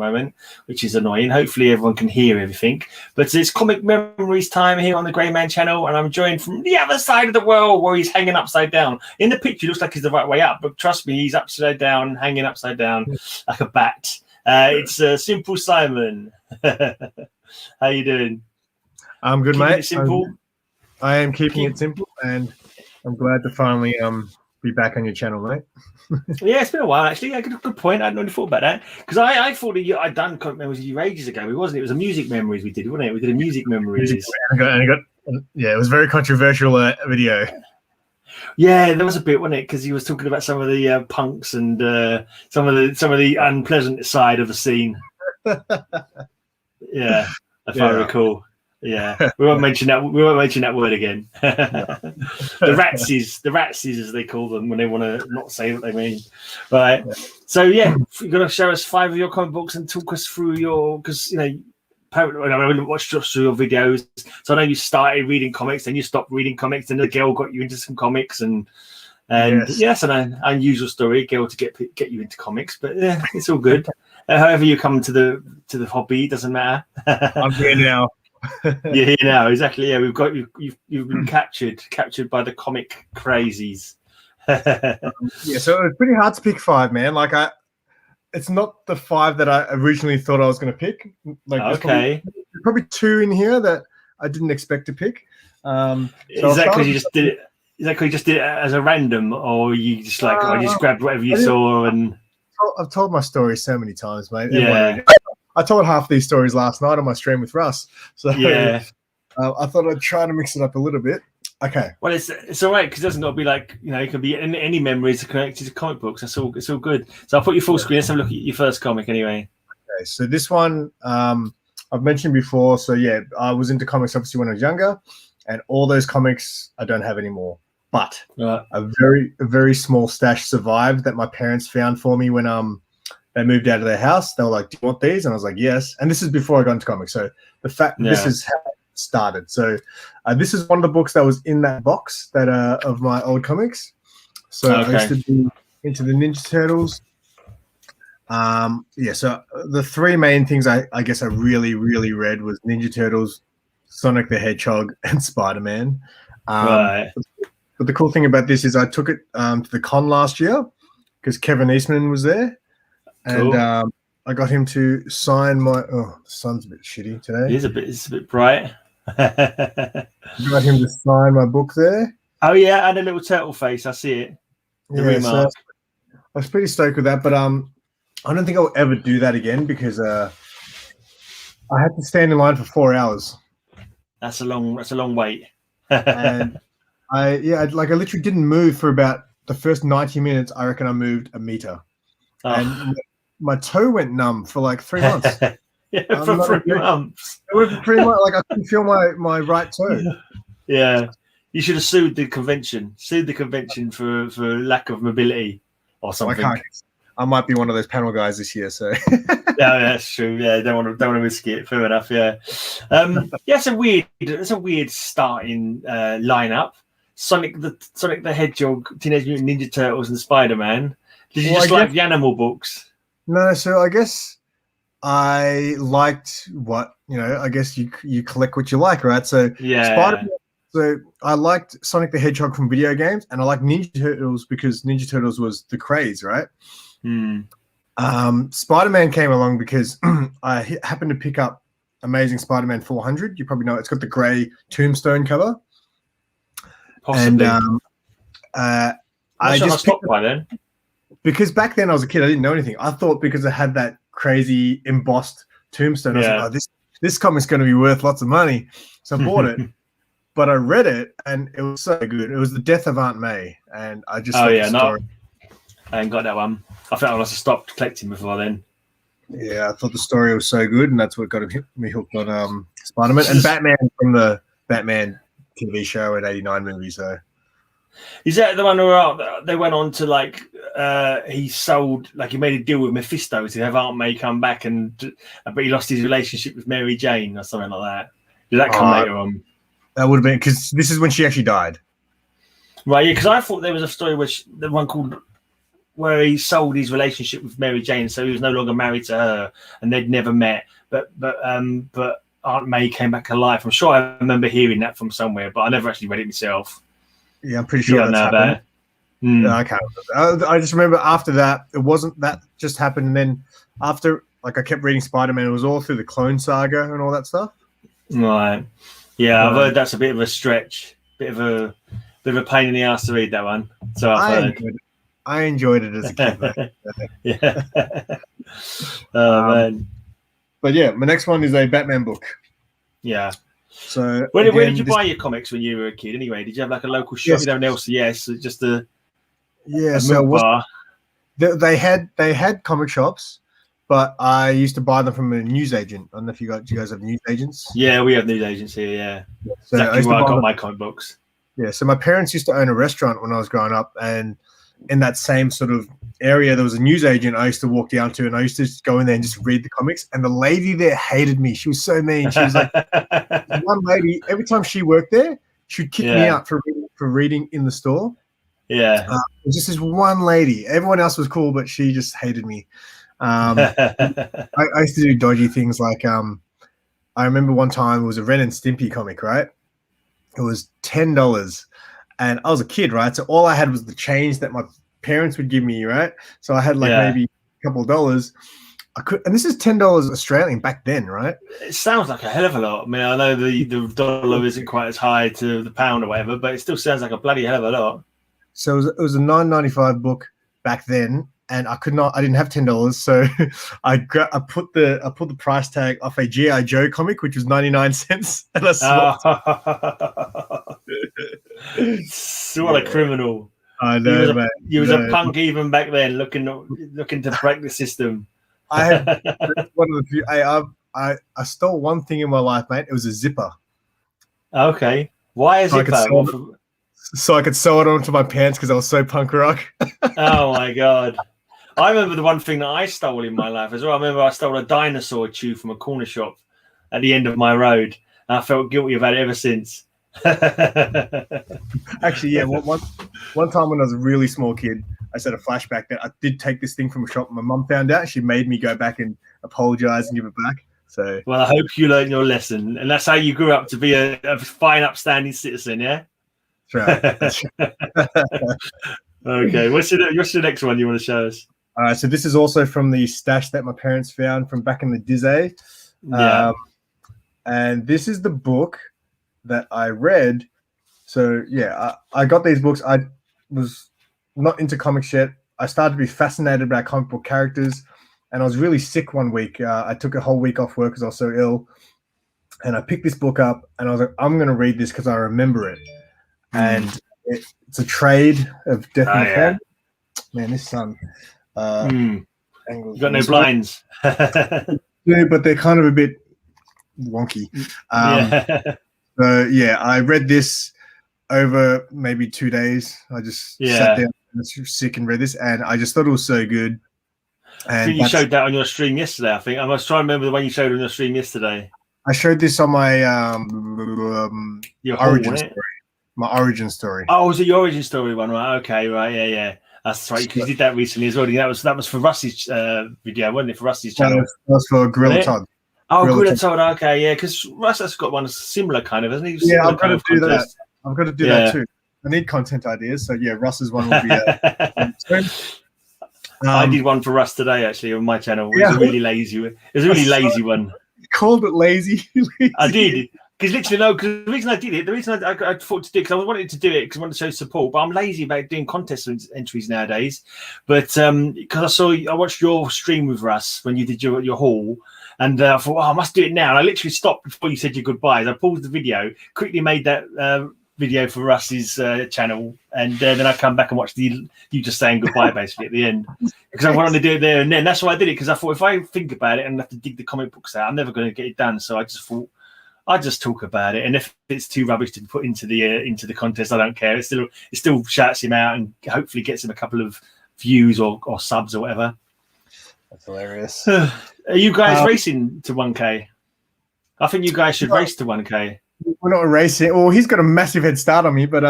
moment, which is annoying. Hopefully everyone can hear everything, but it's comic memories time here on the Grey Man channel, and I'm joined from the other side of the world where he's hanging upside down. In the picture, it looks like he's the right way up, but trust me, he's upside down, hanging upside down like a bat. It's SimpleSimon. How you doing? I'm good, Keeping mate. it simple. I am keeping it simple, and I'm glad to finally be back on your channel, mate. Yeah, it's been a while actually. Yeah, good point. I hadn't really thought about that because I thought that I'd done comic memories with you ages ago. It wasn't. It was a music memories we did, wasn't it? We did a music memories. Yeah, it was a very controversial video. Yeah, there was a bit, wasn't it? Because he was talking about some of the punks and some of the unpleasant side of the scene. Yeah, if I recall. Yeah, we won't mention that. We won't mention that word again. The ratsies, as they call them when they want to not say what they mean. Right. Yeah. So yeah, you're gonna show us 5 of your comic books and talk us through your, because you know, I watched through your videos. So I know you started reading comics, then you stopped reading comics, and the girl got you into some comics, and yes, an unusual story, a girl to get you into comics, but yeah, it's all good. However you come to the hobby, it doesn't matter. I'm here now. You're here now, exactly. Yeah, we've got you. You've been captured by the comic crazies. Yeah, so it's pretty hard to pick 5, man. Like it's not the 5 that I originally thought I was going to pick. Like, okay, there's probably 2 in here that I didn't expect to pick. So is that because you just did it? Is that because you just did it as a random, or you just I just grabbed whatever you saw? And I've told my story so many times, mate. Yeah. I told half these stories last night on my stream with Russ. So yeah, I thought I'd try to mix it up a little bit. Okay. Well, it's all right because it doesn't got to be like, you know, it can be any memories connected to comic books. It's all good. So I'll put your full screen. Let's have a look at your first comic anyway. Okay. So this one I've mentioned before. So yeah, I was into comics obviously when I was younger, and all those comics I don't have anymore. But a very small stash survived that my parents found for me when they moved out of their house. They were like, "Do you want these?" And I was like, "Yes." And this is before I got into comics. So this is how it started. So this is one of the books that was in that box that of my old comics. So I used to be into the Ninja Turtles. Yeah. So the 3 main things I guess I really read was Ninja Turtles, Sonic the Hedgehog, and Spider-Man. But the cool thing about this is I took it to the con last year because Kevin Eastman was there. And I got him to sign my. Oh, the sun's a bit shitty today. It's a bit bright. I got him to sign my book there. Oh yeah, and a little turtle face. I see it. So I was pretty stoked with that, but I don't think I'll ever do that again because I had to stand in line for 4 hours. That's a long wait. And I literally didn't move for about the first 90 minutes. I reckon I moved a meter. And my toe went numb for like 3 months. Yeah, for 3 months. It went for 3 months. Like I couldn't feel my right toe. Yeah, you should have sued the convention. For lack of mobility or something. I might be one of those panel guys this year. So yeah, that's true. Yeah, don't want to risk it. Fair enough. Yeah, yeah. It's a weird starting lineup. Sonic the Hedgehog, Teenage Mutant Ninja Turtles, and Spider-Man. Did you just like the animal books? No, so I guess I liked I guess you collect what you like, right? So yeah. Spider-Man, so I liked Sonic the Hedgehog from video games, and I liked Ninja Turtles because Ninja Turtles was the craze, right? Spider-Man came along because I happened to pick up Amazing Spider-Man 400. You probably know it's got the grey tombstone cover. Possibly. And I just stopped by then. Because back then I was a kid, I didn't know anything. I thought because it had that crazy embossed tombstone, I was like, oh, this comic's going to be worth lots of money. So I bought it, but I read it, and it was so good. It was The Death of Aunt May, and I just I ain't got that one. I think I must have stopped collecting before then. Yeah, I thought the story was so good, and that's what got me hooked on Spider-Man and Batman from the Batman TV show and '89 movie. So. Is that the one where they went on to he sold, he made a deal with Mephisto to have Aunt May come back, but he lost his relationship with Mary Jane or something like that? Did that come later on? That would have been because this is when she actually died. Right, yeah, because I thought there was a story the one called where he sold his relationship with Mary Jane, so he was no longer married to her, and they'd never met. But Aunt May came back to life. I'm sure I remember hearing that from somewhere, but I never actually read it myself. Yeah, I'm pretty sure that's happened. I can't remember. I just remember after that, it wasn't that just happened, and then after, like, I kept reading Spider-Man. It was all through the Clone Saga and all that stuff. Right. Yeah, I've heard that's a bit of a stretch, bit of a pain in the ass to read that one. So I enjoyed it as a kid. Yeah. Man. But yeah, my next one is a Batman book. Yeah. So where did you buy your comics when you were a kid? Anyway, did you have like a local shop? Yes. You know, yes, just a so bar. They had comic shops, but I used to buy them from a newsagent. I don't know if you guys have newsagents. Yeah, we have newsagents here. Yeah, so exactly where I got my comic books. Yeah, so my parents used to own a restaurant when I was growing up, and in that same sort of area, there was a newsagent I used to walk down to, and I used to just go in there and just read the comics. And the lady there hated me. She was so mean. She was like, one lady, every time she worked there, she'd kick me out for reading in the store. Yeah. It was just this one lady. Everyone else was cool, but she just hated me. I used to do dodgy things like I remember one time it was a Ren and Stimpy comic, right? It was $10, and I was a kid, right? So all I had was the change that my parents would give me, right? So I had maybe a couple of dollars. And this is $10 Australian back then, right? It sounds like a hell of a lot. I mean, I know the dollar isn't quite as high to the pound or whatever, but it still sounds like a bloody hell of a lot. So it was a $9.95 book back then, and I didn't have $10, so I put the price tag off a G.I. Joe comic, which was 99 cents, and I swapped. What a criminal! I know, man. He was a punk even back then, looking to break the system. I have one of the few. I stole one thing in my life, mate. It was a zipper. Okay, why a zipper? So I could sew it onto my pants because I was so punk rock. Oh my god! I remember the one thing that I stole in my life as well. I remember I stole a dinosaur chew from a corner shop at the end of my road, and I felt guilty about it ever since. Actually, yeah. One time when I was a really small kid, I said a flashback that I did take this thing from a shop. My mum found out. She made me go back and apologize and give it back. So, well, I hope you learned your lesson, and that's how you grew up to be a fine, upstanding citizen. Yeah. That's right. Okay. What's the next one you want to show us? All right. So this is also from the stash that my parents found from back in the Dizzy. Yeah. And this is the book that I read. So yeah, I got these books. I was not into comics yet. I started to be fascinated by comic book characters, and I was really sick one week. I took a whole week off work because I was so ill, and I picked this book up, and I was like, I'm going to read this because I remember it. And it's a trade of Death and Fan. Man, this sun. You got no blinds. Yeah, but they're kind of a bit wonky. So yeah, I read this over maybe 2 days. I just sat down and was sick and read this, and I just thought it was so good. And I think you showed that on your stream yesterday. I think I was trying to remember the one you showed on your stream yesterday. I showed this on my your origin story. My origin story. Oh, was it your origin story one? Right. Okay. Right. Yeah. That's right. Because you did that recently as well. That was for Rusty's video, wasn't it? For Rusty's channel. That was for Gorilla Todd. Oh, Gorilla Todd. Okay. Yeah. Because Russ has got one similar kind of, hasn't he? Yeah, I've got to do that. I've got to do that too. I need content ideas. So yeah, Russ's one will be. I did one for Russ today actually on my channel. It was a really lazy. It was a really lazy one. You called it lazy. I did. Because literally, the reason I did it, the reason I thought to do it, because I wanted to do it because I wanted to show support, but I'm lazy about doing contest entries nowadays. But because I watched your stream with Russ when you did your haul, and I thought, I must do it now. And I literally stopped before you said your goodbyes. I paused the video, quickly made that video for Russ's channel, and then I come back and watch you just saying goodbye basically at the end, because I wanted to do it there and then. That's why I did it, because I thought if I think about it and have to dig the comic books out, I'm never going to get it done. So I just thought, I just talk about it, and if it's too rubbish to put into the contest, I don't care. It still shouts him out and hopefully gets him a couple of views or subs or whatever. That's hilarious. Are you guys racing to 1K? I think you guys should race to 1K. We're not racing. Well, he's got a massive head start on me, but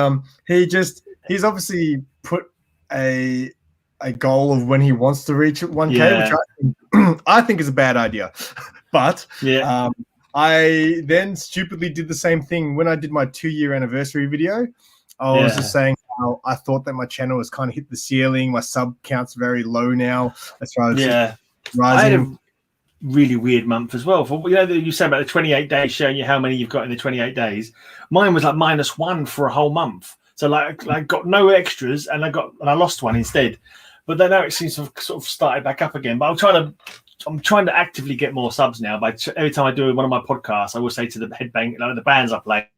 he's obviously put a a goal of when he wants to reach 1K, Yeah. which I think is a bad idea. But Yeah. I then stupidly did the same thing when I did my 2-year anniversary video. I was just saying how I thought that my channel was kind of hit the ceiling. My sub count's very low now. That's why it's rising. I had a really weird month as well. For you said about the 28 days showing you how many you've got in the 28 days. Mine was like -1 for a whole month. So like I got no extras and I lost one instead. But then now it seems to have sort of started back up again. But I'm trying to actively get more subs now. By every time I do one of my podcasts, I will say to the headbang, the bands I play,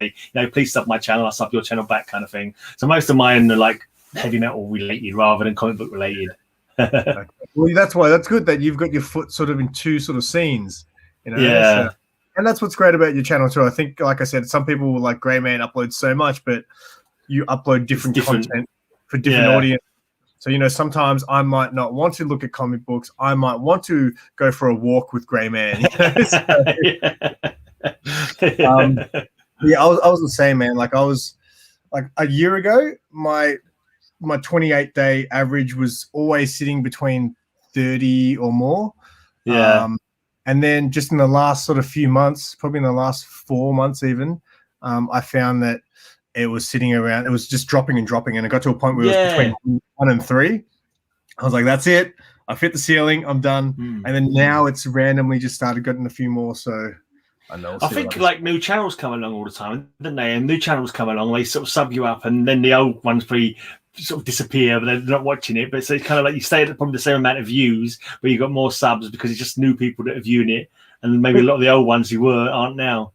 please sub my channel, I'll sub your channel back, kind of thing. So most of mine are like heavy metal related rather than comic book related. Well, that's good that you've got your foot sort of in two sort of scenes. Yeah. So, and that's what's great about your channel too. I think, like I said, some people will like Greyman upload so much, but you upload different content for different audience. So, sometimes I might not want to look at comic books. I might want to go for a walk with Greyman. I was the same, man. Like I was like a year ago, my 28-day average was always sitting between 30 or more. And then just in the last sort of few months, probably in the last 4 months even, I found that it was sitting around, it was just dropping and dropping. And it got to a point where it was between 1 and 3. I was like, that's it. I've hit the ceiling. I'm done. And then now it's randomly just started getting a few more. So I know. I think like new channels come along all the time, don't they? And new channels come along, they sort of sub you up, and then the old ones probably sort of disappear, but they're not watching it. But so it's kind of like you stay at probably the same amount of views, but you got more subs because it's just new people that are viewing it, and maybe a lot of the old ones who aren't now.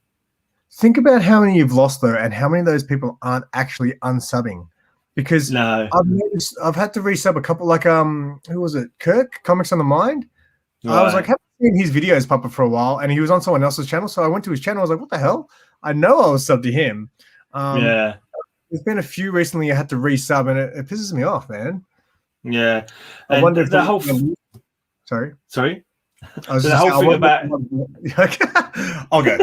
Think about how many you've lost though, and how many of those people aren't actually unsubbing. Because I've had to resub a couple, like who was it? Kirk, Comics on the Mind. Right. I was like, haven't seen his videos pop up for a while, and he was on someone else's channel. So I went to his channel. I was like, what the hell? I know I was subbed to him. There's been a few recently I had to resub, and it pisses me off, man. Yeah. I wonder if the whole. Sorry. I was the whole thing about. I'll go.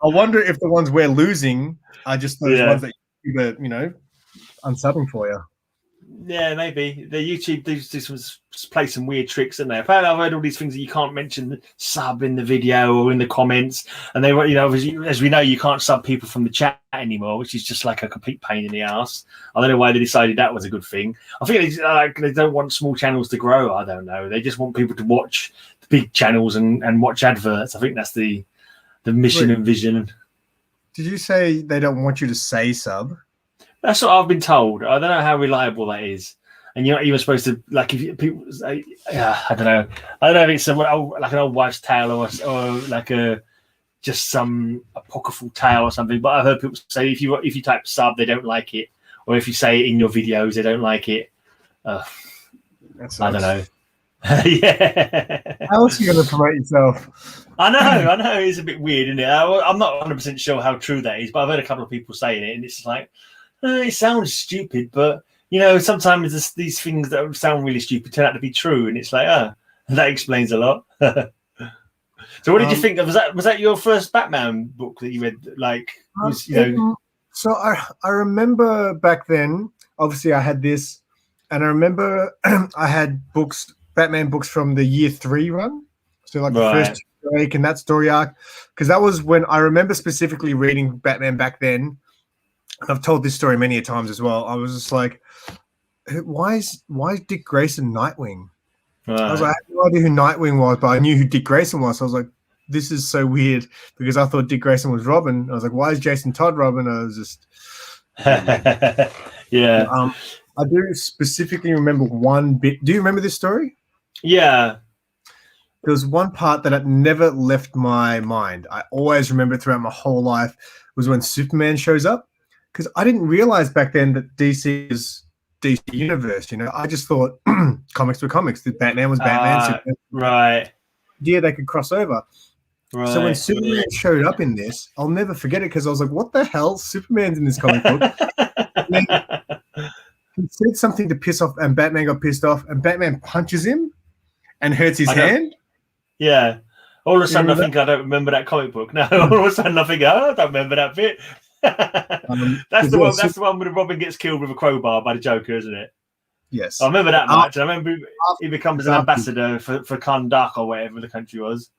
I wonder if the ones we're losing are just those ones that you are, unsubbing for you. Yeah, maybe the YouTube these play some weird tricks, don't they? Apparently, I've heard all these things that you can't mention the sub in the video or in the comments, and they were, as we know, you can't sub people from the chat anymore, which is just like a complete pain in the ass. I don't know why they decided that was a good thing. I think they don't want small channels to grow. I don't know. They just want people to watch the big channels and watch adverts. I think that's the mission and vision. Did you say they don't want you to say sub? That's what I've been told. I don't know how reliable that is. And you're not even supposed to, like, if people say, I don't know. I don't know if it's like an old wives' tale or like just some apocryphal tale or something. But I've heard people say if you type sub, they don't like it, or if you say it in your videos, they don't like it. I don't know. How else are you going to promote yourself? I know. It's a bit weird, isn't it? I'm not 100% sure how true that is, but I've heard a couple of people saying it, and it's like, it sounds stupid, but sometimes these things that sound really stupid turn out to be true, and it's like, that explains a lot. So, what did you think? Was that your first Batman book that you read? Like, So I remember back then. Obviously, I had this, and I remember I had Batman books from the year 3 run. So like the first break and that story arc, because that was when I remember specifically reading Batman back then. I've told this story many a times as well. I was just like, why is Dick Grayson Nightwing? I was like, I had no idea who Nightwing was, but I knew who Dick Grayson was. So I was like, this is so weird, because I thought Dick Grayson was Robin. I was like, why is Jason Todd Robin? I was just I do specifically remember one bit. Do you remember this story? Yeah. There was one part that had never left my mind. I always remember it throughout my whole life, was when Superman shows up. Because I didn't realize back then that DC is DC Universe. I just thought comics were comics. The Batman was Batman. Superman. Right. Yeah, they could cross over. Right. So when Superman showed up in this, I'll never forget it, because I was like, what the hell? Superman's in this comic book. He said something to piss off, and Batman got pissed off, and Batman punches him and hurts his hand. Yeah. All of a sudden, I think I don't remember that comic book. No, all of a sudden, I think, I don't remember that bit. That's the one. That's the one where Robin gets killed with a crowbar by the Joker, isn't it? Yes. I remember that much. I remember he becomes an ambassador for Kandak or whatever the country was.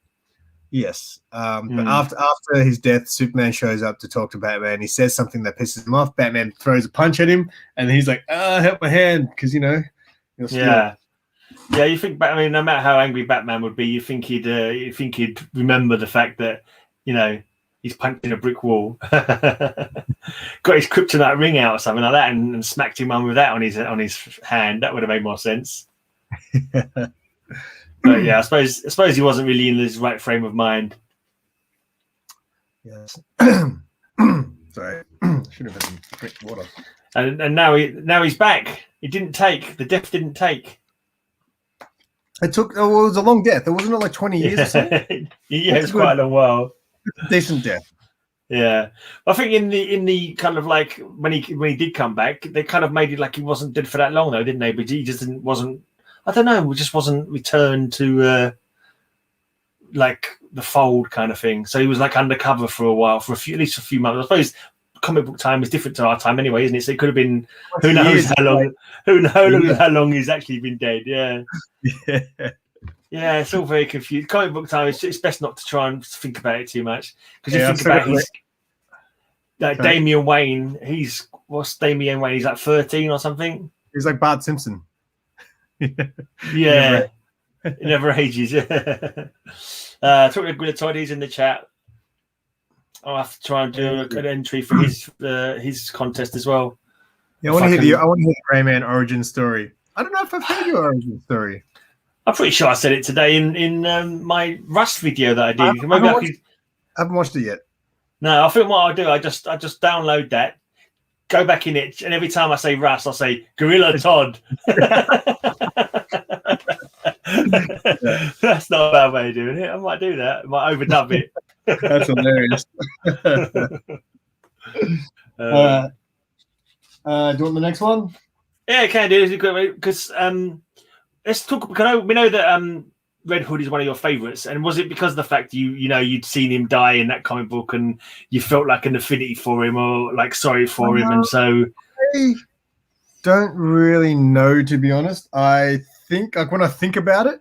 Yes. But after his death, Superman shows up to talk to Batman. He says something that pisses him off. Batman throws a punch at him, and he's like, help my hand, because, you know, you'll steal. Yeah. Yeah, you think, I mean, no matter how angry Batman would be, you think he'd remember the fact that, you know, he's punching a brick wall, got his kryptonite ring out or something like that, and smacked him with that on his hand. That would have made more sense. But yeah, I suppose he wasn't really in his right frame of mind. Yes. Sorry, should have had some drink water. And now he's back. The death didn't take. It took. Oh, well, it was a long death. It wasn't like 20 years or something. Yeah, it's quite a long while. Decent death. Yeah, I think in the kind of like when he did come back, they kind of made it like he wasn't dead for that long though, didn't they? But he just wasn't. I don't know. Just wasn't returned to like the fold kind of thing. So he was like undercover for a while, for at least a few months. I suppose comic book time is different to our time anyway, isn't it? So it could have been who knows how long. Who knows how long he's actually been dead? Yeah. Yeah, it's all very confused. Comic book time, it's best not to try and think about it too much. Because you think about his Damian Wayne, what's Damian Wayne? He's like 13 or something. He's like Bart Simpson. Yeah. It never ages. Talking to Gwyneth Toddy's in the chat. I'll have to try and do an entry for his contest as well. Yeah, I want to hear the Grey Man origin story. I don't know if I've heard your origin story. I'm pretty sure I said it today in my Rust video that I did. I haven't watched it yet. No, I think what I'll do, I just download that, go back in it, and every time I say Rust, I'll say Gorilla Todd. That's not a bad way of doing it. I might do that. I might overdub it. That's hilarious. Do you want the next one? Yeah, I can do it because let's talk. We know that Red Hood is one of your favorites, and was it because of the fact you'd seen him die in that comic book and you felt like an affinity for him or like sorry for him, and so? I don't really know, to be honest. I think when I think about it,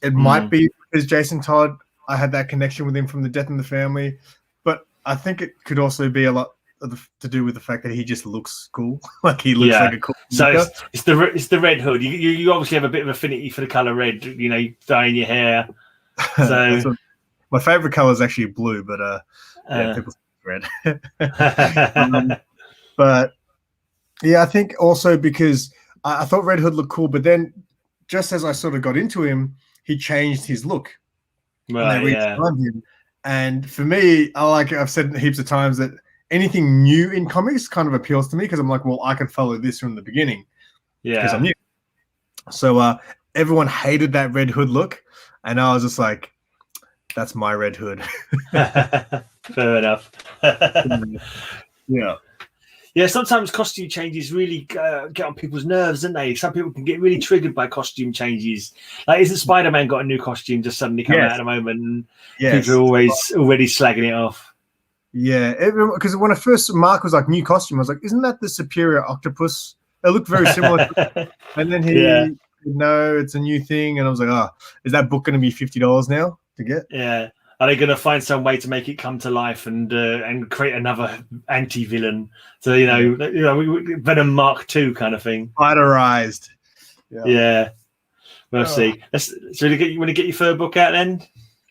it might be because Jason Todd. I had that connection with him from the Death in the Family, but I think it could also be a lot to do with the fact that he just looks cool. Like he looks like a cool. So it's the Red Hood. You obviously have a bit of affinity for the color red. You know, dyeing your hair. So my favorite color is actually blue, but people say red. But yeah, I think also because I thought Red Hood looked cool, but then just as I sort of got into him, he changed his look. Right. Yeah. Him. And for me, I've said heaps of times that anything new in comics kind of appeals to me because I'm like, well, I can follow this from the beginning. Yeah. Because I'm new. So everyone hated that Red Hood look. And I was just like, that's my Red Hood. Fair enough. Yeah. Yeah, sometimes costume changes really get on people's nerves, don't they? Some people can get really triggered by costume changes. Like, isn't Spider-Man got a new costume just suddenly come out at the moment? And people are always already slagging it off. Yeah, because when I first Mark was like new costume, I was like, isn't that the Superior Octopus? It looked very similar. And then no, it's a new thing. And I was like, oh, is that book going to be $50 now to get? Yeah. Are they going to find some way to make it come to life and create another anti-villain? So, Venom Mark II kind of thing. Spiderized. Yeah. We'll see. So you want to get your third book out then?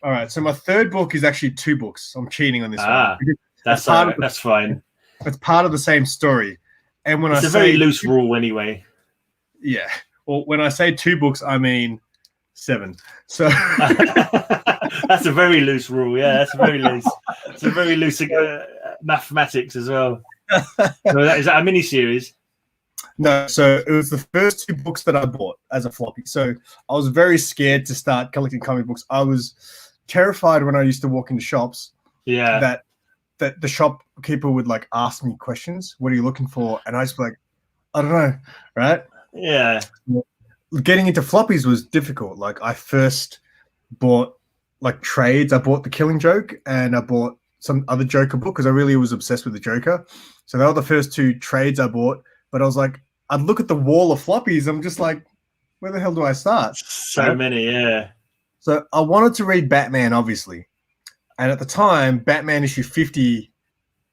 All right. So my third book is actually 2 books. I'm cheating on this one. That's fine. It's part of the same story. And when it's a very loose rule anyway. Yeah. Well, when I say 2 books, I mean 7. So that's a very loose rule. Yeah, that's very loose. It's a very loose mathematics as well. So is that a mini series? No, so it was the first 2 books that I bought as a floppy. So I was very scared to start collecting comic books. I was terrified when I used to walk into shops. Yeah. That the shopkeeper would like ask me questions. What are you looking for? And I was like, I don't know, right? Yeah. Getting into floppies was difficult. Like I first bought like trades. I bought The Killing Joke and I bought some other Joker book because I really was obsessed with the Joker. So they were the first 2 trades I bought. But I was like, I'd look at the wall of floppies. I'm just like, where the hell do I start? So many, yeah. So I wanted to read Batman, obviously. And at the time, Batman issue 50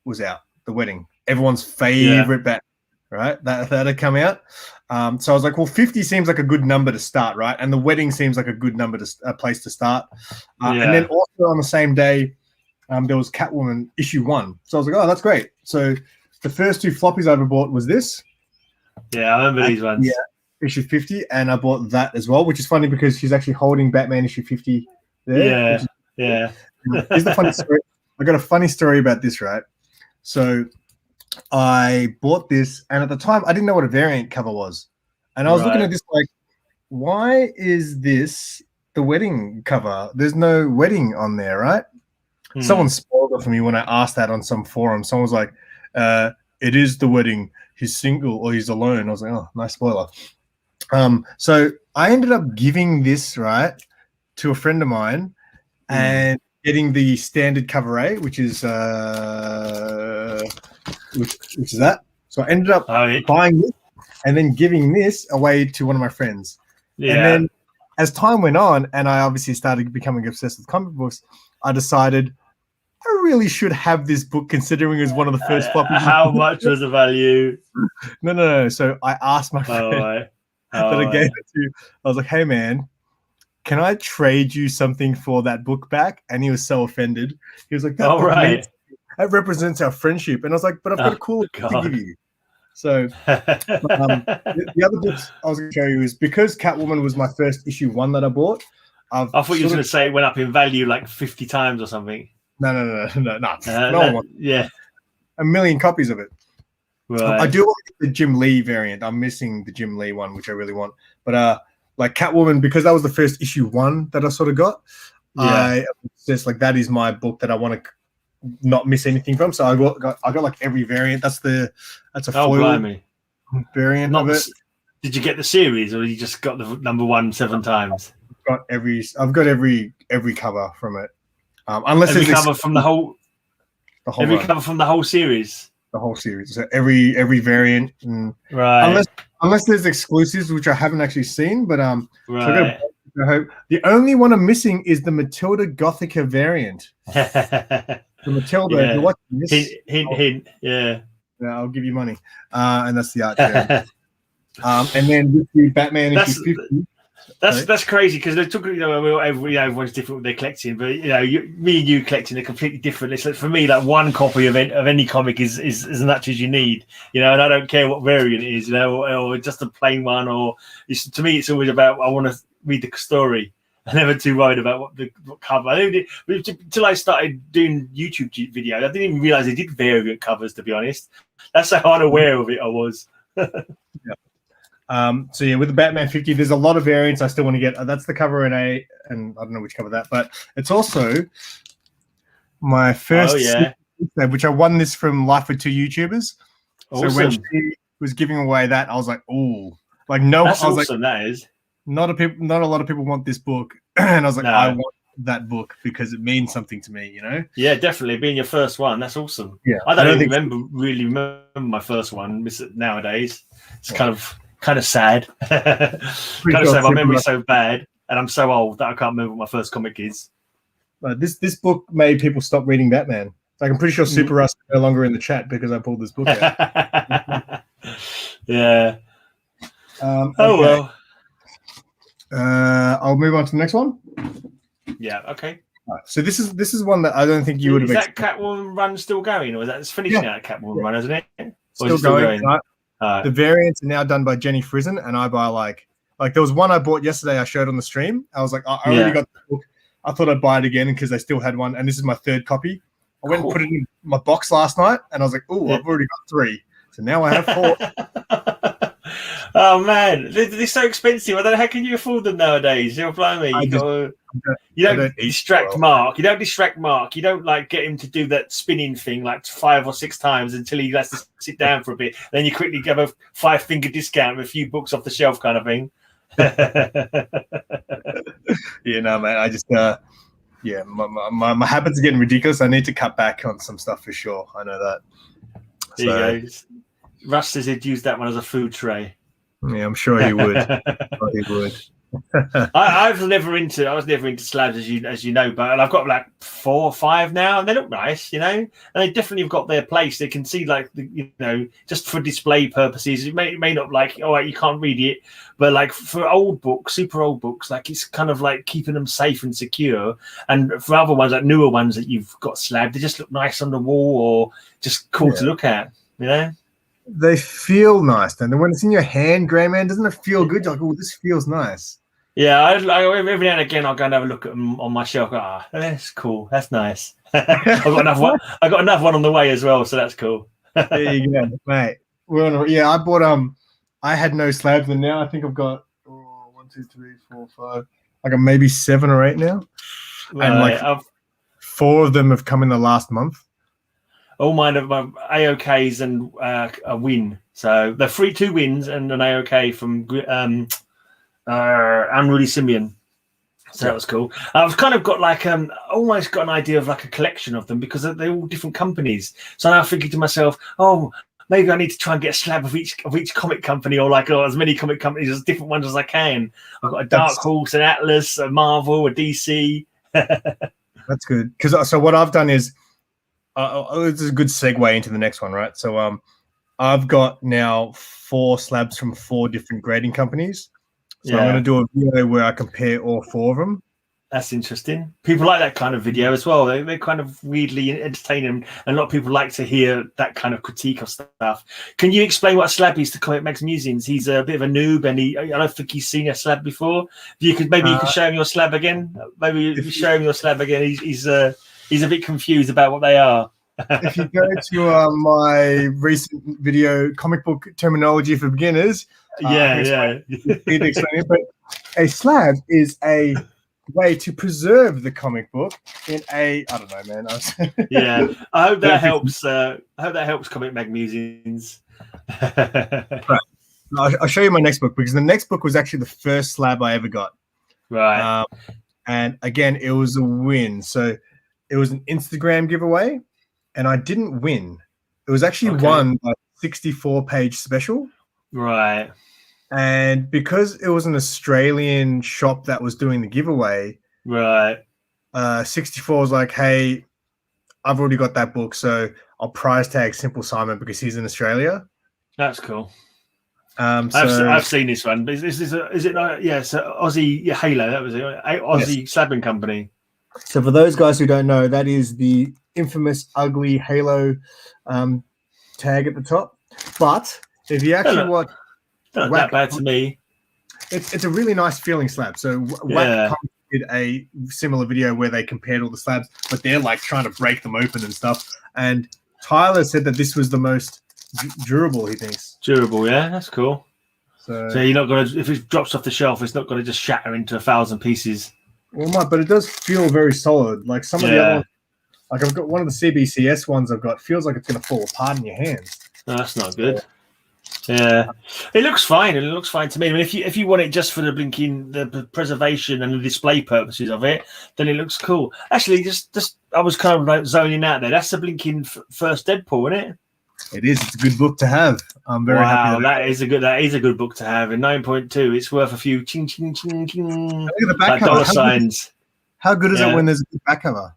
was out, The Wedding. Everyone's favorite Batman, right? That had come out. So I was like, well, 50 seems like a good number to start, right? And The Wedding seems like a good number a place to start. And then also on the same day, there was Catwoman issue 1. So I was like, oh, that's great. So the first 2 floppies I ever bought was this. Yeah, I remember these ones. Yeah, issue 50, and I bought that as well, which is funny because she's actually holding Batman issue 50 there. Yeah. Here's the funny story. I got a funny story about this, right? So I bought this, and at the time, I didn't know what a variant cover was. And I was looking at this like, why is this the wedding cover? There's no wedding on there, right? Someone spoiled it for me when I asked that on some forum. Someone was like, it is the wedding. He's single or he's alone. I was like, oh, nice spoiler. So I ended up giving this, right, to a friend of mine and getting the standard cover A, which is which is that. So I ended up buying this and then giving this away to one of my friends. Yeah. And then as time went on and I obviously started becoming obsessed with comic books, I decided I really should have this book considering it was one of the first floppies. How much was the value? No. So I asked my friend that I gave it to. I was like, hey, man, can I trade you something for that book back? And he was so offended. He was like, that represents our friendship. And I was like, but I've got a cool book to give you. So the other books I was going to show you is because Catwoman was my first issue 1 that I bought. I thought you were going to say it went up in value like 50 times or something. No. No one. Yeah. 1 million copies of it. Right. I do want the Jim Lee variant. I'm missing the Jim Lee one, which I really want. But like Catwoman, because that was the first issue 1 that I sort of got, I just like that is my book that I want to not miss anything from. So I got like every variant. That's a foil variant of it. Did you get the series, or you just got the number 1 7 times? I've got every cover from it. Unless every cover from the whole cover from the whole series. The whole series. So every variant. Right. Unless there's exclusives which I haven't actually seen, but right. So I hope the only one I'm missing is the Matilda Gothica variant. The Matilda. Yeah. You're watching this. Hint. Yeah. I'll give you money. And that's the art variant. And then with the Batman issue 50. That's crazy because they're talking. Everyone's different with their collecting, but me and you collecting are completely different. It's like for me, like one copy of any comic is as much as you need, and I don't care what variant it is, or just a plain one, or to me, it's always about I want to read the story. I'm never too worried about what cover. Until I started doing YouTube videos, I didn't even realize they did variant covers. To be honest, that's how unaware of it I was. So yeah, with the Batman 50, there's a lot of variants I still want to get. That's the cover in A, and I don't know which cover that, but it's also my first, which I won this from Life with 2 YouTubers. Awesome. So when she was giving away that, I was like, "Ooh, like no!" That's I was awesome. Like, that is not a lot of people want this book, and I was like, no. I want that book because it means something to me, Yeah, definitely being your first one. That's awesome. Yeah, I don't even remember my first one. Miss it nowadays. It's kind of sad. My memory's so bad, and I'm so old that I can't remember what my first comic is. This book made people stop reading Batman. Like I'm pretty sure Super Russ is no longer in the chat because I pulled this book out. Yeah. Okay. Well. I'll move on to the next one. Yeah. Okay. Right, so this is one that I don't think you would have. Is that Catwoman run still going, or is that finishing out Catwoman run, isn't it? Still going. The variants are now done by Jenny Frizen, and I buy like there was one I bought yesterday I showed on the stream. I was like, I already got the book. I thought I'd buy it again because they still had one, and this is my 3rd copy. I went and put it in my box last night, and I was like, I've already got 3. So now I have 4. Oh man, they're so expensive. I don't know how can you afford them nowadays. You're blimey. You don't distract Mark. You don't distract Mark. You don't like get him to do that spinning thing like 5 or 6 times until he has to sit down for a bit. Then you quickly give a 5-finger discount with a few books off the shelf, kind of thing. Yeah, no, man. I just my habits are getting ridiculous. I need to cut back on some stuff for sure. I know that. So, Russ says he'd use that one as a food tray. Yeah, I'm sure he would. He would. I was never into slabs, as you know, but I've got like 4 or 5 now, and they look nice, and they definitely have got their place. They can see, like, just for display purposes. It may not, like, you can't read it, but like for old books, super old books, like it's kind of like keeping them safe and secure. And for other ones, like newer ones that you've got slabbed, they just look nice on the wall or just cool to look at, They feel nice, and when it's in your hand, Grey Man, doesn't it feel good? You're like, oh, this feels nice. Yeah, I every now and again I'll go and have a look at them on my shelf. That's cool. That's nice. I've got another one. I got another one on the way as well, so that's cool. There you go, mate. I bought I had no slabs, and now I think I've got 1, 2, 3, 4, 5. I got maybe 7 or 8 now, and like 4 of them have come in the last month. All mine are AOKs and a win. So they're 2 wins and an AOK from Unruly Simian. So that was cool. I've kind of got like almost got an idea of like a collection of them because they're all different companies. So now I'm thinking to myself, maybe I need to try and get a slab of each comic company, or like as many comic companies, as different ones as I can. I've got a Dark Horse, an Atlas, a Marvel, a DC. That's good. So what I've done is. This is a good segue into the next one, right? So I've got now 4 slabs from 4 different grading companies. So I'm going to do a video where I compare all 4 of them. That's interesting. People like that kind of video as well. They're kind of weirdly entertaining, and a lot of people like to hear that kind of critique of stuff. Can you explain what a slab is to Comic Mags Musings? He's a bit of a noob, and I don't think he's seen a slab before. You could show him your slab again. Maybe if you show him your slab again, he's a bit confused about what they are. If you go to my recent video, comic book terminology for beginners, explain it. But a slab is a way to preserve the comic book in I don't know, man. I hope that helps. I hope that helps Comic Mag Musings. Right. I'll show you my next book, because the next book was actually the first slab I ever got. Right. And again, it was a win. So it was an Instagram giveaway, and I didn't win. It was actually won by a 64-page special. Right. And because it was an Australian shop that was doing the giveaway, 64 was like, hey, I've already got that book, so I'll prize tag SimpleSimon because he's in Australia. That's cool. I've seen this one. Is it Aussie Halo? That was it. Aussie slabbing company. So for those guys who don't know, that is the infamous ugly Halo tag at the top. But if you actually watch, not that bad to me. It's a really nice feeling slab. So Whack did a similar video where they compared all the slabs, but they're like trying to break them open and stuff. And Tyler said that this was the most durable, he thinks. Durable, yeah, that's cool. So you're not going to, if it drops off the shelf, it's not going to just shatter into 1,000 pieces. Well, it might, but it does feel very solid. Like some of the other ones, like I've got one of the CBCS ones I've got, feels like it's going to fall apart in your hands. No, that's not good. Yeah, it looks fine. It looks fine to me. I mean, if you want it just for the preservation and the display purposes of it, then it looks cool. Actually, just I was kind of like zoning out there. That's the blinking first Deadpool, isn't it? It is. It's a good book to have. I'm very happy. That is a good book to have. In 9.2, it's worth a few ching ching ching ching. Look at the back cover. Dollar signs. How good is it when there's a good back cover?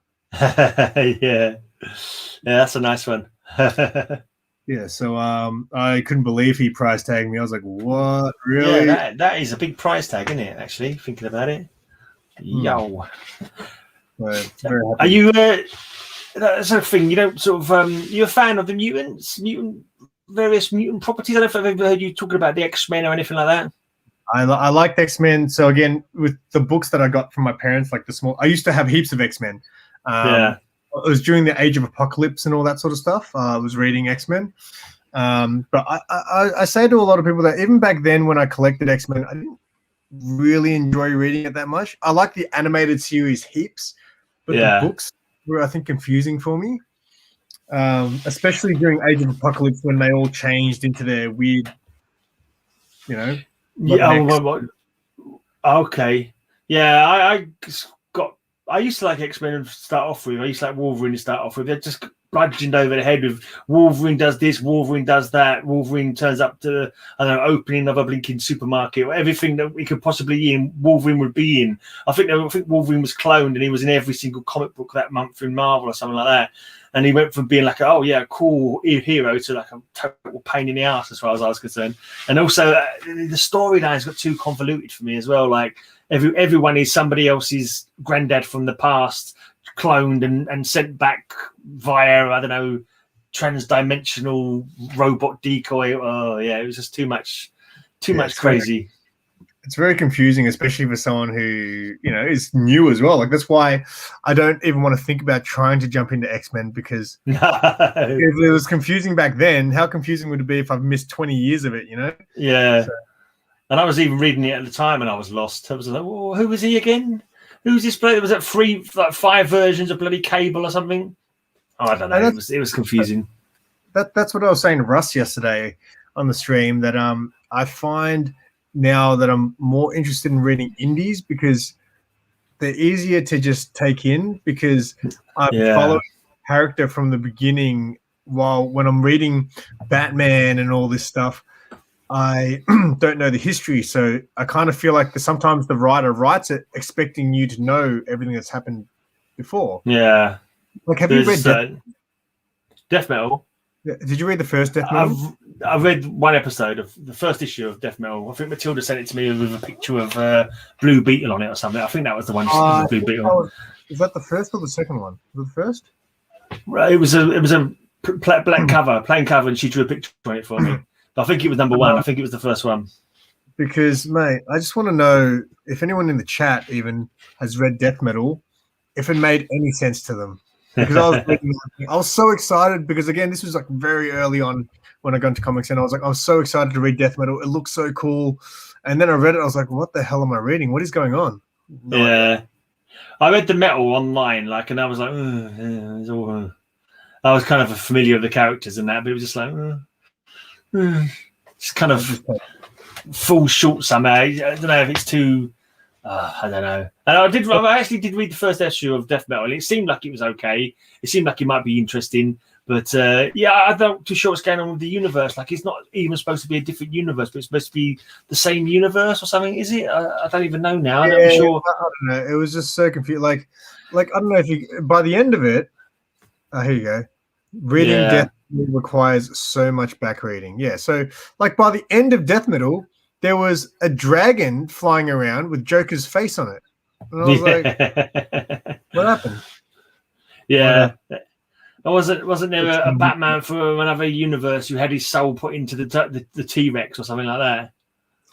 Yeah, that's a nice one. Yeah, so I couldn't believe he price tagged me. I was like, what? Really? Yeah, that is a big price tag, isn't it, actually, thinking about it? Yo. Very are you that's a thing, you don't sort of you're a fan of the various mutant properties? I don't know if I've ever heard you talking about the X-Men or anything like that. I like the X-Men. So again, with the books that I got from my parents, like I used to have heaps of X-Men. It was during the Age of Apocalypse and all that sort of stuff. I was reading X-Men. But I say to a lot of people that even back then when I collected X-Men, I didn't really enjoy reading it that much. I like the animated series heaps, but the books were, I think, confusing for me. Especially during Age of Apocalypse when they all changed into their weird, okay. Yeah, I used to like X-Men to start off with. I used to like Wolverine to start off with. They're just bludgeoned over the head with Wolverine does this, Wolverine does that, Wolverine turns up to, I don't know, opening of a blinking supermarket, or everything that we could possibly be in, Wolverine would be in. I think Wolverine was cloned and he was in every single comic book that month in Marvel or something like that. And he went from being like, a cool hero to like a total pain in the ass as far as I was concerned. And also the storylines got too convoluted for me as well. Like everyone is somebody else's granddad from the past, cloned and sent back via, I don't know, trans-dimensional robot decoy. Oh yeah, it was just too much crazy. It's very confusing, especially for someone who, is new as well. Like, that's why I don't even want to think about trying to jump into X-Men, because if it was confusing back then, how confusing would it be if I've missed 20 years of it, Yeah. So. And I was even reading it at the time and I was lost. I was like, well, who was he again? Who's this bloke? Was it 5 versions of bloody Cable or something? Oh, I don't know. It was confusing. That's what I was saying to Russ yesterday on the stream, that I find now that I'm more interested in reading indies because they're easier to just take in, because I follow character from the beginning, while when I'm reading Batman and all this stuff, I don't know the history. So I kind of feel like sometimes the writer writes it expecting you to know everything that's happened before. Yeah. Like, have you read Death Metal? Did you read the first Death Metal? I've read one episode of the first issue of Death Metal. I think Matilda sent it to me with a picture of Blue Beetle on it or something. I think that was the one. Blue Beetle. Is that the first or the second one? Was it the first? Right, it was a plain cover, and she drew a picture on it for me. But I think it was number 1. I think it was the first one. Because, mate, I just want to know if anyone in the chat even has read Death Metal, if it made any sense to them. Because I was so excited, because again, this was like very early on when I got into comics, and I was so excited to read Death Metal. It looked so cool. And then I read it, I was like, what the hell am I reading? What is going on? I read the Metal online, and I was like, I was kind of familiar with the characters and that, but it was just like, it's kind of falls short somehow. I don't know if it's too. I don't know. And I actually did read the first issue of Death Metal, and it seemed like it was okay. It seemed like it might be interesting, but I'm not too sure what's going on with the universe. Like, it's not even supposed to be a different universe, but it's supposed to be the same universe or something. Is it? I don't even know now. I'm not sure. I don't know. It was just so confusing. Like I don't know if you. By the end of it, here you go. Reading Death Metal requires so much back reading. Yeah. So, like, by the end of Death Metal, there was a dragon flying around with Joker's face on it. And I was like, what happened? Yeah. Wasn't there a Batman from another universe who had his soul put into the T-Rex or something like that?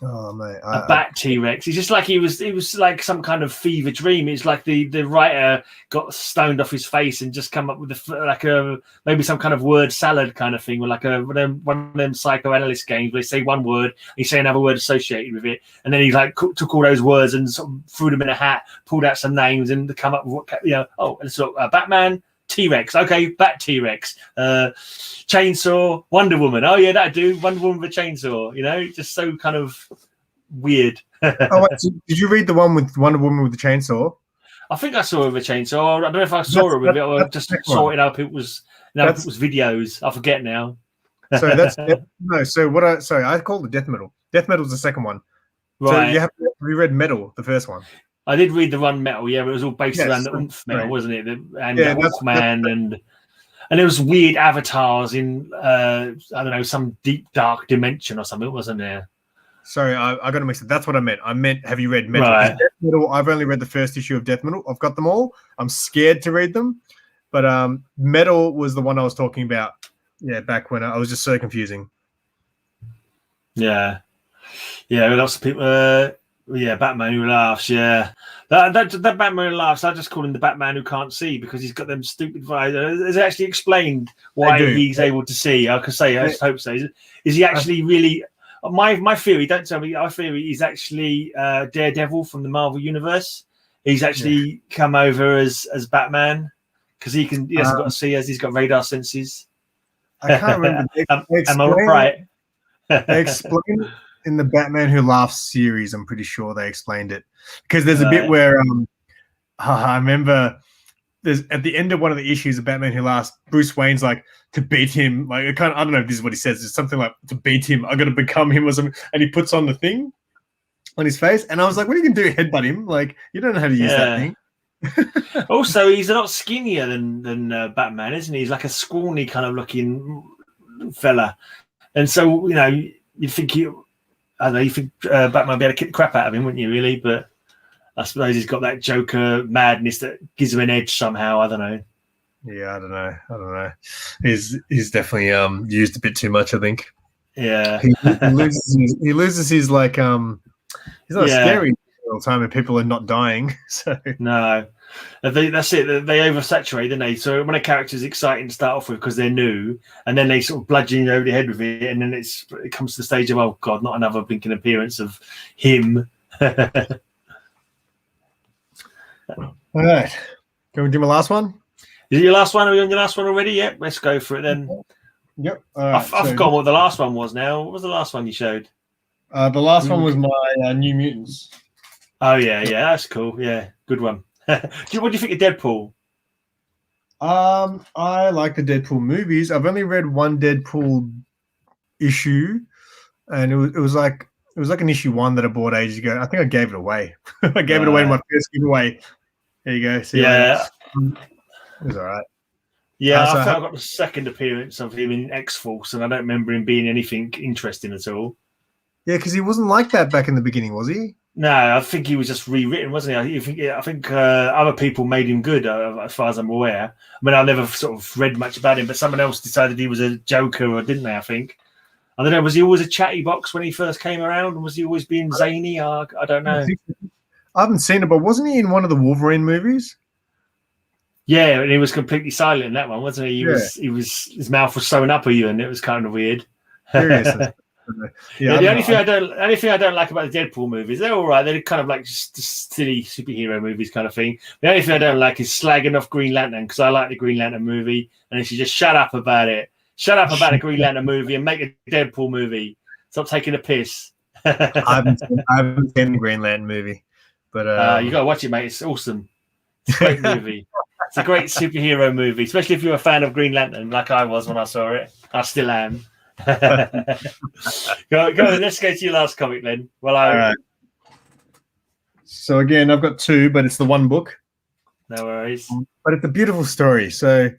Oh, mate. A bat T-Rex. It's just like it was like some kind of fever dream. It's like the writer got stoned off his face and just come up with maybe some kind of word salad kind of thing, or like one of them psychoanalyst games where they say one word, you say another word associated with it, and then he took all those words and sort of threw them in a hat, pulled out some names, and come up with Batman, T-Rex, okay, Bat T-Rex, chainsaw, Wonder Woman. Oh yeah, that dude, Wonder Woman with a chainsaw. Just so kind of weird. So did you read the one with Wonder Woman with the chainsaw? I think I saw her with a chainsaw. I don't know if I saw her with it or just saw it in other people's videos. I forget now. So that's no. So I called it Death Metal. Death Metal's the second one. Right. So have you read Metal, the first one? I did read the run Metal, but it was all based around the Oomph Metal, wasn't it? And Hawkman, and there was weird avatars in I don't know, some deep dark dimension or something, wasn't there? Sorry, I got to mix it. That's what I meant. I meant, have you read Metal? Right. Death Metal? I've only read the first issue of Death Metal. I've got them all. I'm scared to read them, but Metal was the one I was talking about. Yeah, back when I was just so confusing. Yeah, lots of people. Batman who laughs. Yeah, that Batman who laughs. I just call him the Batman who can't see because he's got them stupid visors. Is it actually explained why he's able to see? I could say, I just hope so. Is he actually really? My theory. Don't tell me. My theory is actually Daredevil from the Marvel Universe. He's actually come over as Batman because he hasn't got to see as he's got radar senses. I can't remember. Am I right? They explained in the Batman Who Laughs series, I'm pretty sure they explained it, because there's a bit where I remember there's at the end of one of the issues of Batman Who Laughs, Bruce Wayne's like, to beat him, like it kind of, I don't know if this is what he says. It's something like, to beat him, I got to become him or something. And he puts on the thing on his face, and I was like, what are you gonna do? Headbutt him? Like, you don't know how to use that thing. Also, he's a lot skinnier than Batman, isn't he? He's like a scrawny kind of looking fella, and so you think Batman would be able to kick the crap out of him, wouldn't you? Really, but I suppose he's got that Joker madness that gives him an edge somehow. I don't know. Yeah, I don't know. He's definitely used a bit too much, I think. Yeah, he loses his like he's not scary all the time, and people are not dying. So no, that's it. They oversaturate, don't they? So when a character's exciting to start off with because they're new, and then they sort of bludgeon you over the head with it, and then it comes to the stage of, oh god, not another blinking appearance of him. All right, can we do my last one? Is it your last one? Are we on your last one already? Yep, let's go for it then. Yep. I've forgotten what the last one was now. What was the last one you showed? The last one was my New Mutants. Oh, yeah, that's cool. Yeah, good one. What do you think of Deadpool? I like the Deadpool movies. I've only read one Deadpool issue, and it was like an issue 1 that I bought ages ago. I think I gave it away. I gave it away in my first giveaway. There you go. See yeah. It was all right. Yeah, I felt I got the second appearance of him in X-Force, and I don't remember him being anything interesting at all. Yeah, because he wasn't like that back in the beginning, was he? No, I think he was just rewritten, wasn't he? I think other people made him good, as far as I'm aware. I mean, I never sort of read much about him, but someone else decided he was a Joker, or didn't they? I think. I don't know. Was he always a chatty box when he first came around? Was he always being zany? I don't know. I haven't seen it, but wasn't he in one of the Wolverine movies? Yeah, and he was completely silent in that one, wasn't he? He was his mouth was sewn up, and it was kind of weird. The only thing I don't like about the Deadpool movies, they're all right. They're kind of like just silly superhero movies kind of thing. The only thing I don't like is slagging off Green Lantern, because I like the Green Lantern movie, and they should just shut up about it. Shut up about the Green Lantern movie and make a Deadpool movie. Stop taking a piss. I haven't seen the Green Lantern movie, but you got to watch it, mate. It's awesome. It's a great movie. It's a great superhero movie, especially if you're a fan of Green Lantern, like I was when I saw it. I still am. Go on, let's go to your last comic then. All right. So again, I've got 2, but it's the one book. No worries. But it's a beautiful story. So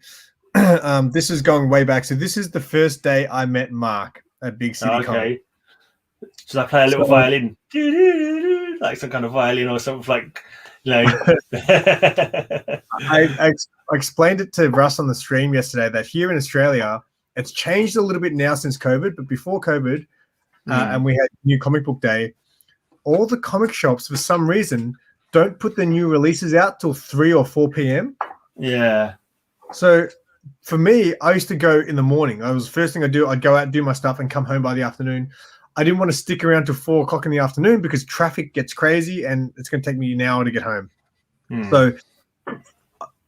this is going way back. So this is the first day I met Mark at Big City Comic. Should I play a little violin? Like some kind of violin or something like... I explained it to Russ on the stream yesterday that here in Australia, it's changed a little bit now since COVID, but before COVID, and we had New Comic Book Day, all the comic shops, for some reason, don't put the new releases out till 3 or 4 p.m. Yeah. So for me, I used to go in the morning. That was the first thing I'd do. I'd go out and do my stuff and come home by the afternoon. I didn't want to stick around till 4 o'clock in the afternoon because traffic gets crazy and it's going to take me an hour to get home. So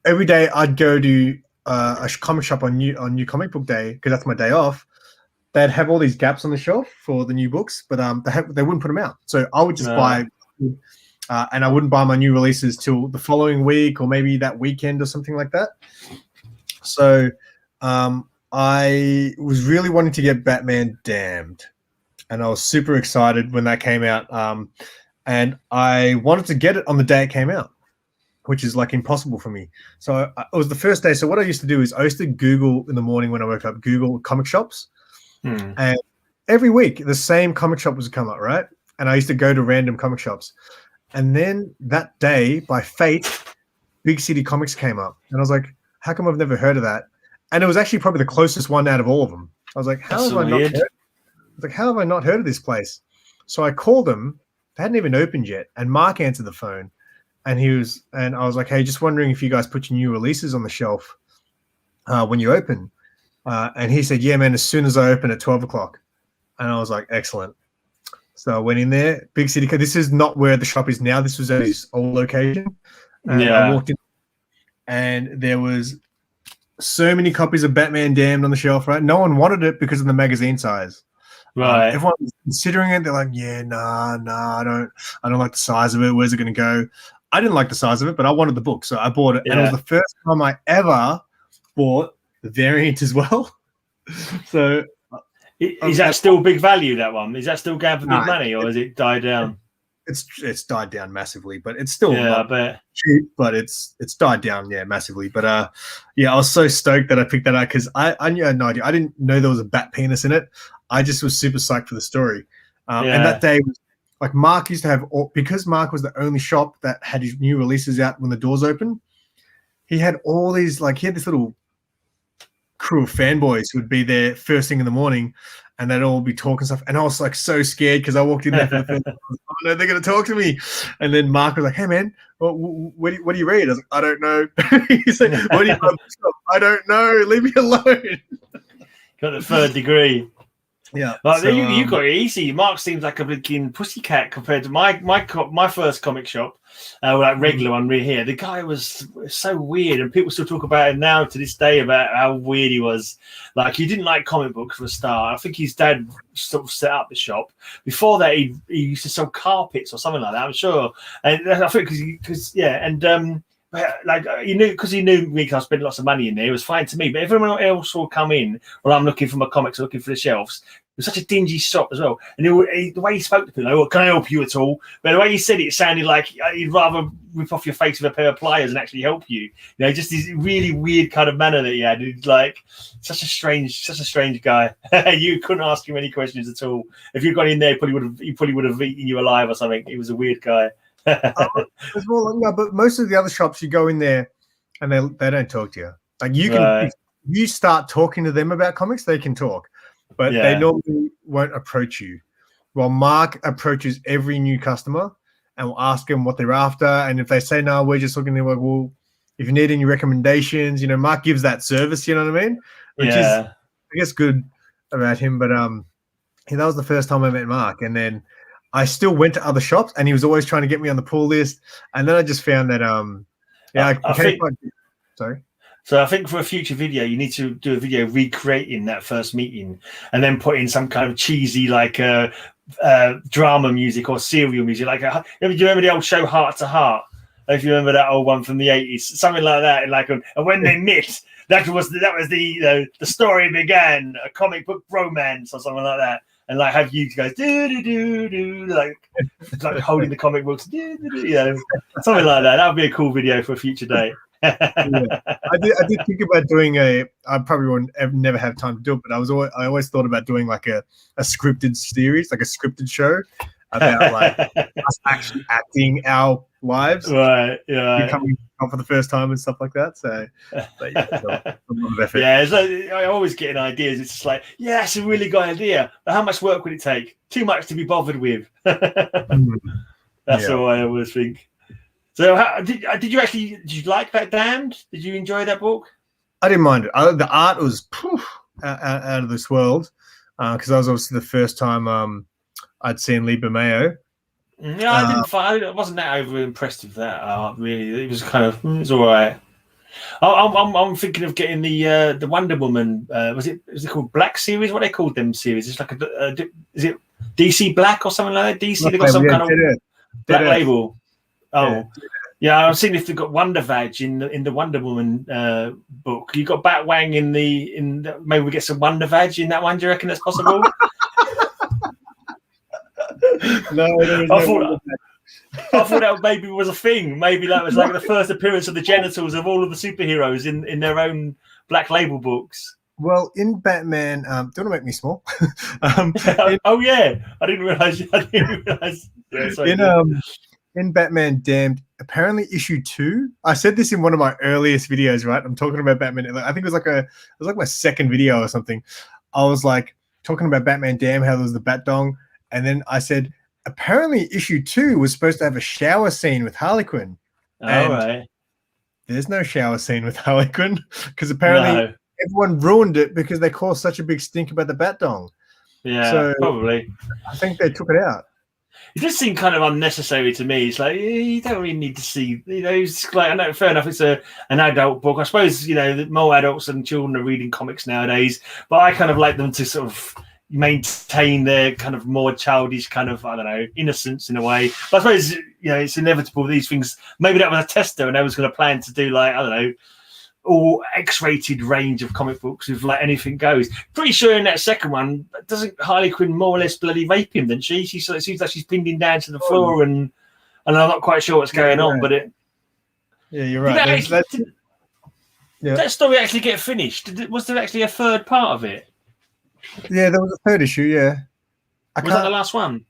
every day I'd go to a comic shop on New Comic Book Day, because that's my day off. They'd have all these gaps on the shelf for the new books, but they wouldn't put them out. So I would just buy, and I wouldn't buy my new releases till the following week or maybe that weekend or something like that. So I was really wanting to get Batman Damned. And I was super excited when that came out. And I wanted to get it on the day it came out, which is like impossible for me. So it was the first day. So what I used to do is I used to Google in the morning when I woke up, Google comic shops. And every week the same comic shop would come up, right? And I used to go to random comic shops. And then that day, by fate, Big City Comics came up. And I was like, how come I've never heard of that? And it was actually probably the closest one out of all of them. I was like, how have I not heard of this place? So I called them. They hadn't even opened yet. And Mark answered the phone. And I was like, hey, just wondering if you guys put your new releases on the shelf when you open. And he said, yeah, man, as soon as I open at 12 o'clock. And I was like, excellent. So I went in there, Big City. This is not where the shop is now. This was at his old location. And I walked in, and there was so many copies of Batman Damned on the shelf, right? No one wanted it because of the magazine size. Right. Everyone was considering it. They're like, yeah, nah, I don't like the size of it. Where's it going to go? I didn't like the size of it, but I wanted the book, so I bought it. And it was the first time I ever bought the variant as well. So is that still big value, that one? Is that still going for big money, or has it died down? It's died down massively, but it's still not cheap, but it's died down massively. But I was so stoked that I picked that out because I had no idea. I didn't know there was a bat penis in it. I just was super psyched for the story. And that day was like Mark used to have because Mark was the only shop that had his new releases out when the doors open. He had all these he had this little crew of fanboys who would be there first thing in the morning, and they'd all be talking stuff. And I was like so scared because I walked in there for the first time. Oh no, they're gonna talk to me. And then Mark was like, "Hey man, what do you read?" I was like, "I don't know." He said, "What do you read?" I don't know. Leave me alone. Got the third degree. Yeah, like so, you got it easy. Mark seems like a blinking pussycat compared to my first comic shop, like regular one right here. The guy was so weird, and people still talk about him now to this day about how weird he was. Like he didn't like comic books for a start. I think his dad sort of set up the shop. Before that, he used to sell carpets or something like that. I'm sure, and I think because like he knew me because I spent lots of money in there. It was fine to me, but everyone else will come in while I'm looking for my comics, or looking for the shelves. It was such a dingy shop as well, and the way he spoke to people, "Can I help you at all?" But the way he said it sounded like he'd rather rip off your face with a pair of pliers and actually help you. You know, just this really weird kind of manner that he had. He's like such a strange guy. You couldn't ask him any questions at all. If you'd gone in there, he probably would have eaten you alive or something. He was a weird guy. It's more like, but most of the other shops, you go in there and they don't talk to you. Like you can, if you start talking to them about comics, they can talk, but they normally won't approach you. Well, Mark approaches every new customer and will ask them what they're after. And if they say no, we're just looking, they're like, well, if you need any recommendations, Mark gives that service. You know what I mean? Which is, I guess, good about him. But that was the first time I met Mark, and then I still went to other shops, and he was always trying to get me on the pull list. And then I just found that, sorry. So I think for a future video, you need to do a video recreating that first meeting, and then put in some kind of cheesy drama music or serial music. Like, do you remember the old show Heart to Heart? If you remember that old one from the 80s, something like that. Like, and when they met, that was the story began, a comic book romance or something like that. And like have you guys do like holding the comic books, something like that. That would be a cool video for a future date. I did think about doing I probably won't never have time to do it, but I always thought about doing like a scripted series, like a scripted show about like us actually acting our lives, right? Coming up for the first time and stuff like that. So, but a lot of effort. Yeah, I always get ideas. It's just like, that's a really good idea. But how much work would it take? Too much to be bothered with. That's all I always think. So, did you like that Damned? Did you enjoy that book? I didn't mind it. The art was out of this world because that was obviously the first time I'd seen Lee Bermeo. Yeah, I wasn't that over impressed with that art. Really, it was kind of it was all right. I'm thinking of getting the Wonder Woman. Was it called Black series? What they called them series? It's like is it DC Black or something like that? DC, they got some kind of black label. Oh, yeah. I've seen if they've got Wonder Vag in the Wonder Woman book. You got Batwang in the maybe we get some Wonder Vag in that one. Do you reckon that's possible? No, I thought that maybe was a thing. Maybe that was like the first appearance of the genitals of all of the superheroes in their own black label books. Well, in Batman, do you want to make me small? I didn't realize. Yeah, in Batman Damned, apparently issue 2. I said this in one of my earliest videos, right? I'm talking about Batman. I think it was like my second video or something. I was like talking about Batman Damned, how there was the Bat Dong. And then I said, apparently issue 2 was supposed to have a shower scene with Harley Quinn. All right. There's no shower scene with Harley Quinn because apparently everyone ruined it because they caused such a big stink about the Bat Dong. Yeah, so probably. I think they took it out. It does seem kind of unnecessary to me. It's like you don't really need to see. It's like I know, fair enough. It's an adult book. I suppose more adults and children are reading comics nowadays. But I kind of like them to sort of maintain their kind of more childish kind of, I don't know, innocence in a way. But I suppose, it's inevitable these things. Maybe that was a tester and they was going to plan to do like, I don't know, all X-rated range of comic books with like anything goes. Pretty sure in that second one, doesn't Harley Quinn more or less bloody rape him, doesn't she? She sort of seems like she's pinned him down to the floor, and I'm not quite sure what's going on, but it. Yeah, you're right. Did that story actually get finished? Was there actually a third part of it? Yeah, there was a third issue. Yeah, Was that the last one?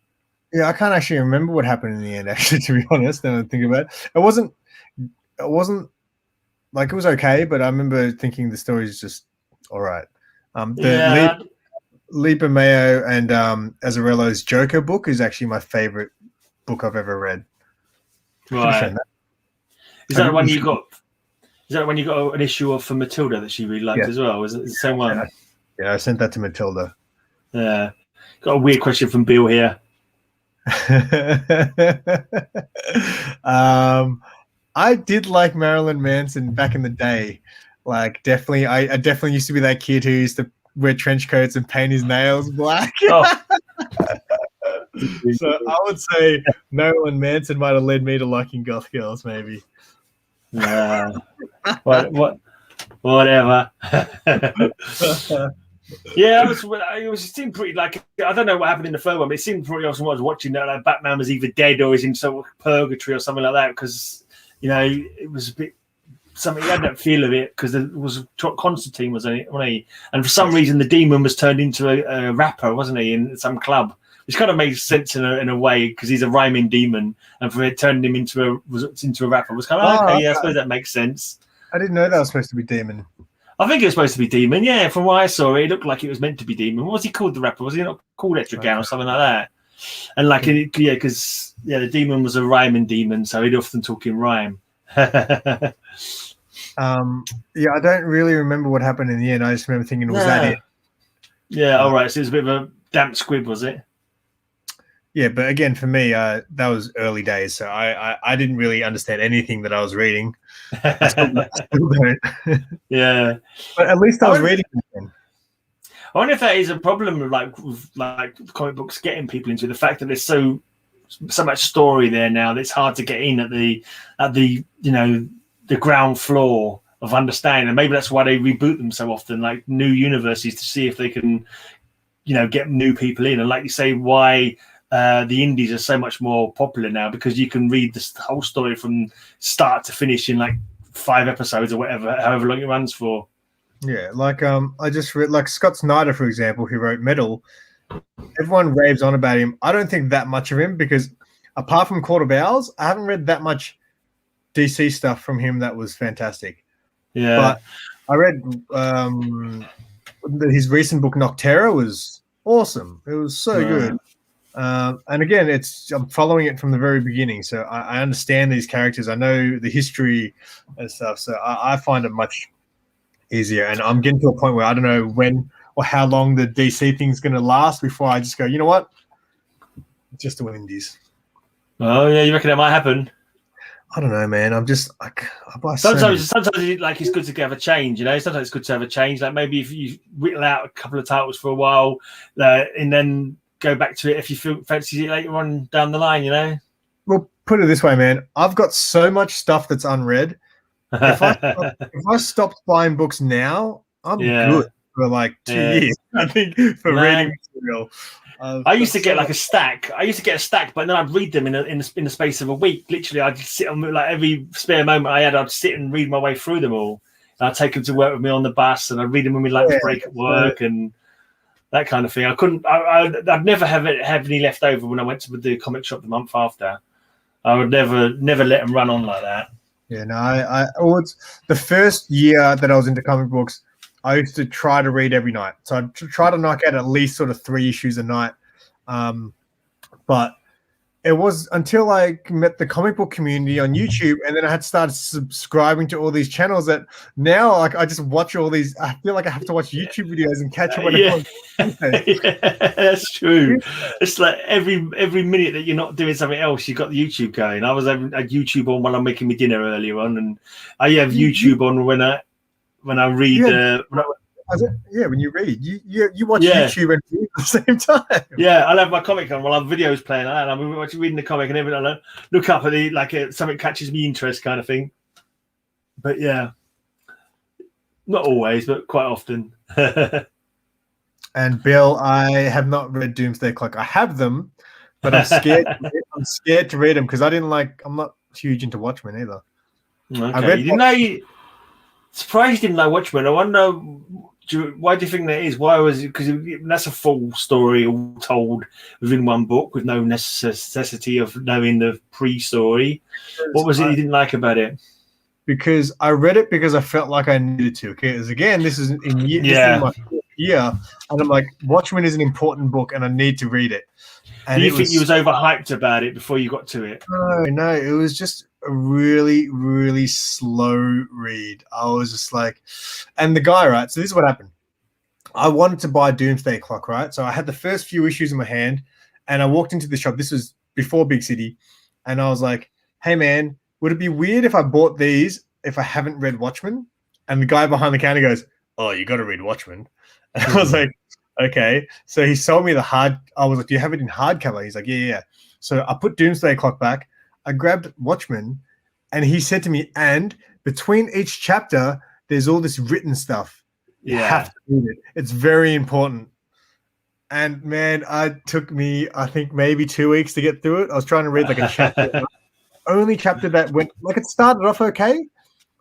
Yeah, I can't actually remember what happened in the end. Actually, to be honest, now I think about it, it wasn't like, it was okay, but I remember thinking the story is just all right. Lipa Mayo and Azzarello's Joker book is actually my favorite book I've ever read. Right. Is that one you got? Is that when you got an issue of for Matilda that she really liked as well? Was it the same one? Yeah, I sent that to Matilda. Yeah. Got a weird question from Bill here. I did like Marilyn Manson back in the day. Like, definitely, I definitely used to be that kid who used to wear trench coats and paint his nails black. Oh. So I would say Marilyn Manson might have led me to liking goth girls, maybe. Yeah. Whatever. Yeah, it seemed pretty like, I don't know what happened in the third one, but it seemed pretty awesome. I was watching that, like Batman was either dead or is in some purgatory or something like that, because it was a bit something. You had that feel of it because there was Constantine, wasn't he? And for some reason, the demon was turned into a rapper, wasn't he, in some club? Which kind of makes sense in a way, because he's a rhyming demon, and for it turning him into a rapper was kind of okay. Yeah, I suppose that makes sense. I didn't know that was supposed to be demon. I think it was supposed to be demon. Yeah, from what I saw, it looked like it was meant to be demon. What was he called, the rapper? Was he not called Etrigan or something like that? And like, because the demon was a rhyming demon, so he'd often talk in rhyme. Yeah, I don't really remember what happened in the end. I just remember thinking, was that it? Yeah, all right. So it was a bit of a damp squib, was it? Yeah, but again, for me, that was early days, so I didn't really understand anything that I was reading. I still don't. Yeah, but at least I was reading them. I wonder if that is a problem with like comic books getting people into the fact that there's so much story there now that it's hard to get in at the the ground floor of understanding, and maybe that's why they reboot them so often, like new universes, to see if they can get new people in. And like you say, why the indies are so much more popular now, because you can read the whole story from start to finish in like 5 episodes or whatever, however long it runs for. Yeah, like I just read, like, Scott Snyder, for example, who wrote Metal. Everyone raves on about him. I don't think that much of him, because apart from Court of Owls, I haven't read that much DC stuff from him that was fantastic. Yeah, but I read his recent book Noctera was awesome. It was so good. And again, I'm following it from the very beginning, so I understand these characters. I know the history and stuff, so I find it much easier. And I'm getting to a point where I don't know when or how long the DC thing's going to last before I just go, you know what? Just the indies. Oh yeah, you reckon that might happen? I don't know, man. I'm just like, sometimes like it's good to have a change, Sometimes it's good to have a change. Like maybe if you whittle out a couple of titles for a while, and then go back to it if you fancy it later on down the line, Well, put it this way, man. I've got so much stuff that's unread. If I stopped buying books now, I'm good for like 2 years, I think, for reading material. I used to get like a stack. But then I'd read them in the space of a week. Literally, I'd sit on, like, every spare moment I had, I'd sit and read my way through them all. And I'd take them to work with me on the bus, and I'd read them when we lunch break at work and that kind of thing. I'd never have any left over when I went to the comic shop the month after. I would never let them run on like that. Yeah, no, it's the first year that I was into comic books, I used to try to read every night. So I'd try to knock out at least sort of 3 issues a night. But it was until I met the comic book community on YouTube, and then I had started subscribing to all these channels that now, like, I just watch all these. I feel like I have to watch YouTube videos and catch up on it. Yeah, that's true. It's like every minute that you're not doing something else, you've got the YouTube going. I was having a YouTube on while I'm making my dinner earlier on, and I have YouTube on when I read. Yeah, when you read, you watch YouTube and read at the same time. Yeah, I'll have my comic on while I'm videos playing, and I'm reading the comic, and everything. I look up at something catches me interest, kind of thing. But yeah, not always, but quite often. And Bill, I have not read Doomsday Clock. I have them, but I'm scared. I'm scared to read them because I'm not huge into Watchmen either. Okay, surprised you didn't know Watchmen. I wonder why do you think that is? Why was it? Because that's a full story all told within one book with no necessity of knowing the pre-story. What was it you didn't like about it? Because I read it because I felt like I needed to. Okay, because again, this is in my year, and I'm like, Watchmen is an important book, and I need to read it. And do you think you was overhyped about it before you got to it? No, it was just a really, really slow read. I was just like, and the guy, right? So this is what happened. I wanted to buy Doomsday Clock, right? So I had the first few issues in my hand, and I walked into the shop. This was before Big City, and I was like, "Hey, man, would it be weird if I bought these if I haven't read Watchmen?" And the guy behind the counter goes, "Oh, you got to read Watchmen." And I was like, "Okay." So he sold me the hard. I was like, "Do you have it in hardcover?" He's like, "Yeah." So I put Doomsday Clock back. I grabbed Watchmen, and he said to me, "And between each chapter, there's all this written stuff. You have to read it. It's very important." And man, it took me, I think, maybe 2 weeks to get through it. I was trying to read like a chapter. Only chapter that went like it started off okay,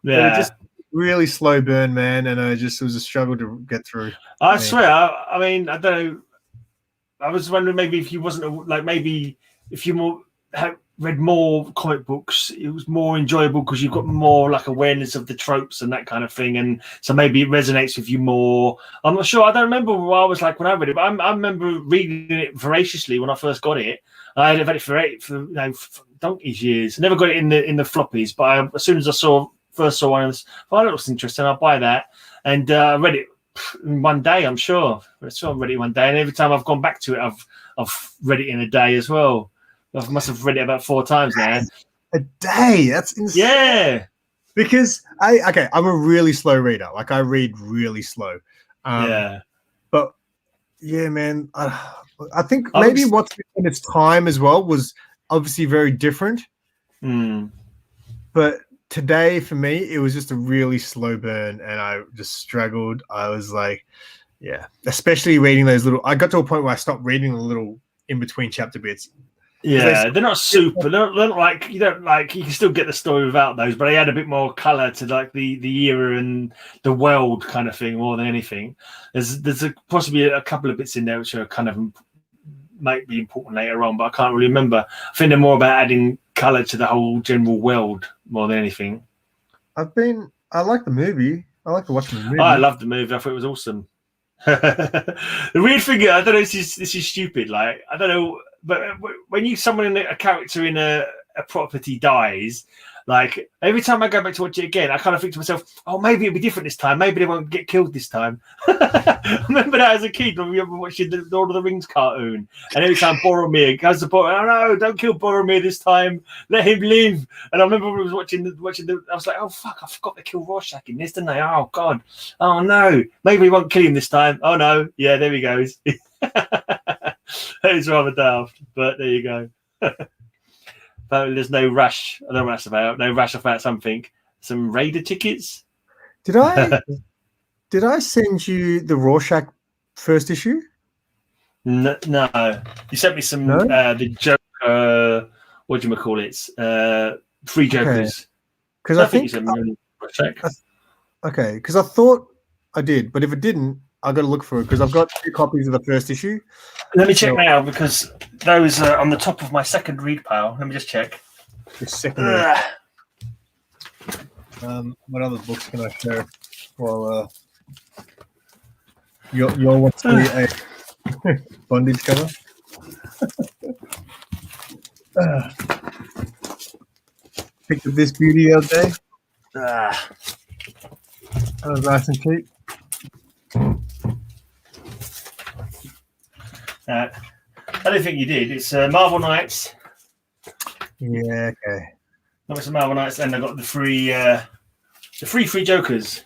but it just really slow burn, man, and it was a struggle to get through. I swear, I mean, I don't know. I was wondering maybe if you wasn't like maybe if you read more comic books, it was more enjoyable because you've got more like awareness of the tropes and that kind of thing, and so maybe it resonates with you more. I'm not sure. I don't remember what I was like when I read it, but I remember reading it voraciously when I first got it. I had it for donkey's years. I never got it in the floppies, but as soon as I first saw one, that looks interesting. I'll buy that, and I read it in one day. I'm sure. I read it one day, and every time I've gone back to it, I've read it in a day as well. I must have read it about 4 times now. A day? That's insane. Yeah. Because I'm a really slow reader. Like I read really slow. But yeah, man, I think maybe what's in its time as well was obviously very different. But today for me, it was just a really slow burn, and I just struggled. I was like, especially reading those little. I got to a point where I stopped reading the little in between chapter bits. Yeah, they're not super. They're not like you can still get the story without those, but they add a bit more color to like the era and the world kind of thing more than anything. There's possibly a couple of bits in there which are kind of might be important later on, but I can't really remember. I think they're more about adding color to the whole general world more than anything. I like the movie. I like to watch the movie. I loved the movie. I thought it was awesome. The weird thing, I don't know. This is stupid. Like I don't know. But when a character in a property dies, like every time I go back to watch it again, I kind of think to myself, "Oh, maybe it'll be different this time. Maybe they won't get killed this time." I remember that as a kid when we were watching the Lord of the Rings cartoon, and every time Boromir goes to Boromir, "Oh no, don't kill Boromir this time. Let him live." And I remember when I was watching the, I was like, "Oh fuck, I forgot to kill Rorschach in this, didn't I? Oh god, oh no, maybe we won't kill him this time. Oh no, yeah, there he goes." It's rather daft, but there you go. Apparently there's no rush. I don't know what that's about. No rush about something. Some Raider tickets. Did I send you the Rorschach first issue? No. You sent me some the Joker. What do you call it? Free Jokers. Because I think you sent me Rorschach. Okay, because I thought I did, but if it didn't, I got to look for it because I've got 2 copies of the first issue. Let me check now because those are on the top of my second read pile. Let me just check. Your second what other books can I show? Well, your what's a bondage cover? Picked up this beauty the other day. That was nice and cheap. I don't think you did. It's Marvel Knights. Yeah, okay. No, it's a Marvel Knights, and I got the free Free Jokers.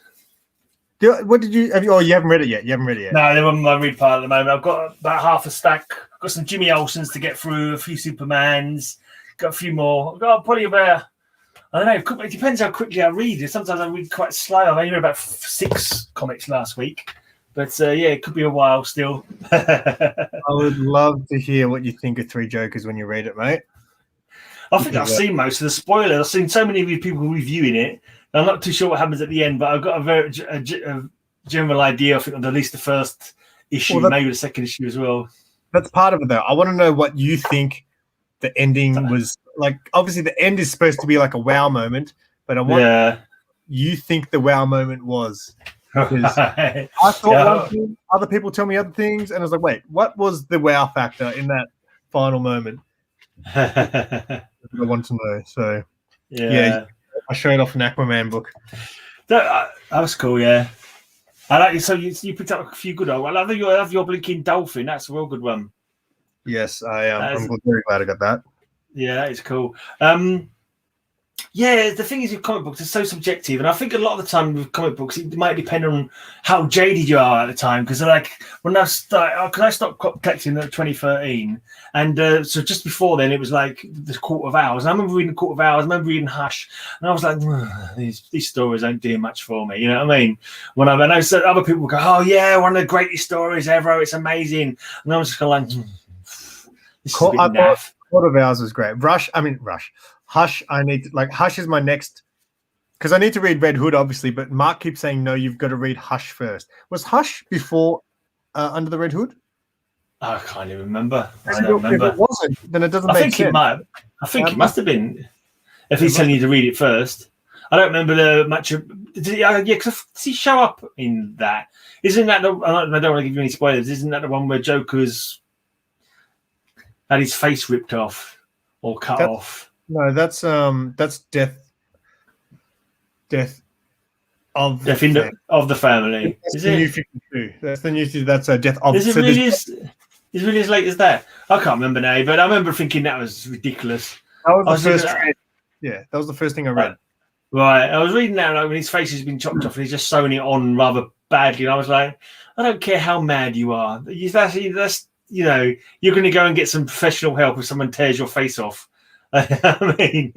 What did you have? Oh, you haven't read it yet. You haven't read it yet. No, they're on my read pile at the moment. I've got about half a stack. I've got some Jimmy Olsens to get through, a few Supermans, got a few more. I've got probably about, I don't know, it depends how quickly I read. Sometimes I read quite slow. I only read about 6 comics last week. But yeah, it could be a while still. I would love to hear what you think of Three Jokers when you read it, mate. I think I've seen most of the spoilers. I've seen so many of you people reviewing it. I'm not too sure what happens at the end, but I've got a general idea. I think of at least the first issue, maybe the second issue as well. That's part of it, though. I want to know what you think the ending was like. Obviously, the end is supposed to be like a wow moment, but I want you think the wow moment was. I thought one thing, other people tell me other things, and I was like, wait, what was the wow factor in that final moment? I want to know. So, yeah, I showed off an Aquaman book. That was cool, yeah. I like it. So you picked up a few good ones. I love your Blinking Dolphin. That's a real good one. Yes, I'm very glad I got that. Yeah, that is cool. Yeah, the thing is with comic books, it's so subjective, and I think a lot of the time with comic books, it might depend on how jaded you are at the time. Because like when I stopped collecting in 2013, and so just before then, it was like the Court of Owls. And I remember reading Court of Owls, I remember reading Hush, and I was like, these stories don't do much for me. You know what I mean? I know so other people go, oh yeah, one of the greatest stories ever, it's amazing, and I was just kind of like, this is a bit naff. Court of Owls was great. Rush. Hush, Hush is my next, because I need to read Red Hood, obviously, but Mark keeps saying, no, you've got to read Hush first. Was Hush before Under the Red Hood? I can't even remember. I don't remember. If it wasn't, then it doesn't make sense. I think it must have been, if he's telling you to read it first. I don't remember much of, because does he show up in that? Isn't that the, I don't want to give you any spoilers, isn't that the one where Joker's had his face ripped off or cut off? No, that's death of the family. Is it? New 52. That's the new. That's a death of. Is it really as late as that? I can't remember now, but I remember thinking that was ridiculous. That was the first. Yeah, that was the first thing I read. Right, I was reading that, and his face has been chopped off, and he's just sewing it on rather badly. And I was like, I don't care how mad you are. That's you're going to go and get some professional help if someone tears your face off. I mean,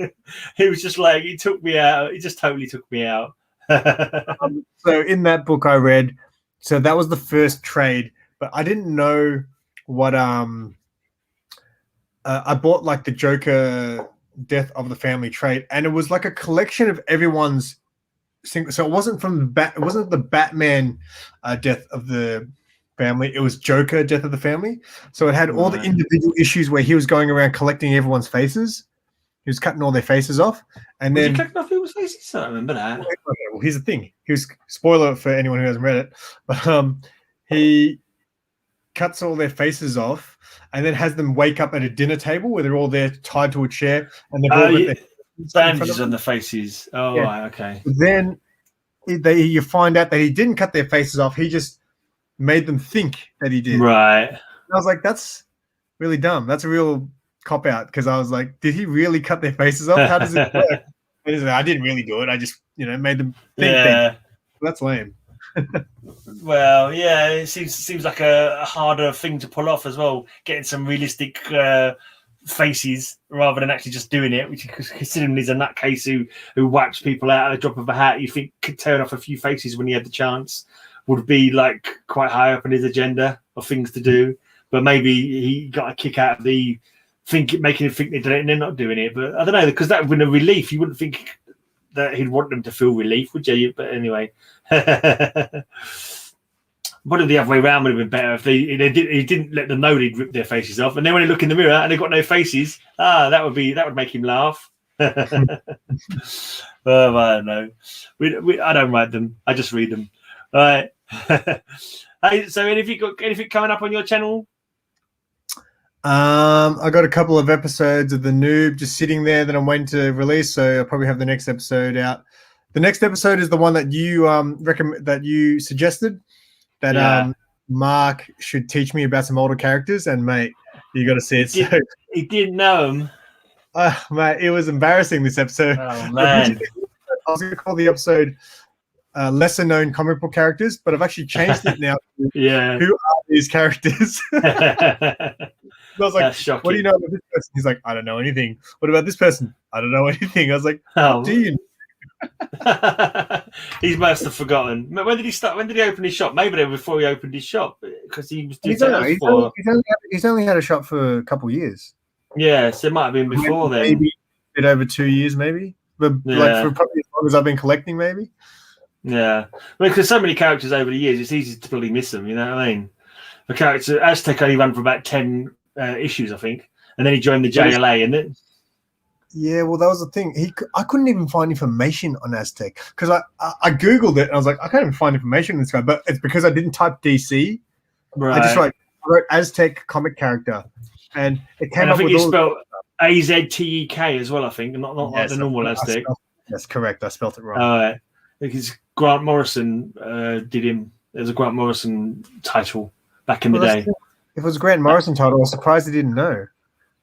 it was just like, it took me out. It just totally took me out. So in that book I read, so that was the first trade, but I didn't know what I bought like the Joker Death of the Family trade, and it was like a collection of everyone's single. So it wasn't from it wasn't the Batman Death of the Family. It was Joker Death of the Family. So it had all the individual issues where he was going around collecting everyone's faces. He was cutting all their faces off, and then cutting off people's faces. I don't remember that. Well, here's the thing. He was, spoiler for anyone who hasn't read it, but he cuts all their faces off, and then has them wake up at a dinner table where they're all there tied to a chair, and they've all got their bandages on the faces. Oh, yeah. Right, okay. Then you find out that he didn't cut their faces off. He just made them think that he did. Right. And I was like, that's really dumb. That's a real cop out, because I was like, did he really cut their faces off? How does it work? And he's like, I didn't really do it. I just, made them think. Yeah. That's lame. Well, yeah, it seems like a harder thing to pull off as well. Getting some realistic faces rather than actually just doing it, which, considering he's a nutcase who wipes people out at a drop of a hat, you think could turn off a few faces when he had the chance, would be like quite high up in his agenda of things to do. But maybe he got a kick out of the making him think they did it and they're not doing it. But I don't know, because that would be a relief. You wouldn't think that he'd want them to feel relief, would you? But anyway, what if the other way around would have been better if he didn't let them know they'd rip their faces off, and then when they look in the mirror and they've got no faces, that would make him laugh. I don't know. I don't write them. I just read them. All right. Hey, so have you got anything coming up on your channel? I got a couple of episodes of The Noob just sitting there that I'm waiting to release, so I'll probably have the next episode out. The next episode is the one that you that you suggested, that Mark should teach me about some older characters, and mate, you got to see it. He didn't know him. Mate, it was embarrassing, this episode. Oh man, I was going to call the episode lesser known comic book characters, but I've actually changed it now. Yeah. Who are these characters? I was like, That's shocking. what do you know about this person? He's like, I don't know anything. What about this person? I don't know anything. I was like, Oh. what do you know? He must have forgotten. When did he start? When did he open his shop? Maybe before he opened his shop, because he was doing He's only had a shop for a couple of years. Yeah, so it might have been before then. Maybe a bit over 2 years, maybe. But like for probably as long as I've been collecting, maybe. Yeah, because so many characters over the years, it's easy to bloody miss them. You know what I mean? The character Aztec only ran for about 10 issues, I think, and then he joined the JLA, and then. Yeah, well, that was the thing. I couldn't even find information on Aztec because I googled it and I was like, I can't even find information on this guy. But it's because I didn't type DC. Right. I wrote Aztec comic character, and it came up with all. Spelled Aztek as well. I think not like the normal Aztec. That's correct. I spelled it wrong. All right, because Grant Morrison did him. There's a Grant Morrison title back in the day. If it was a Grant Morrison title, I was surprised he didn't know.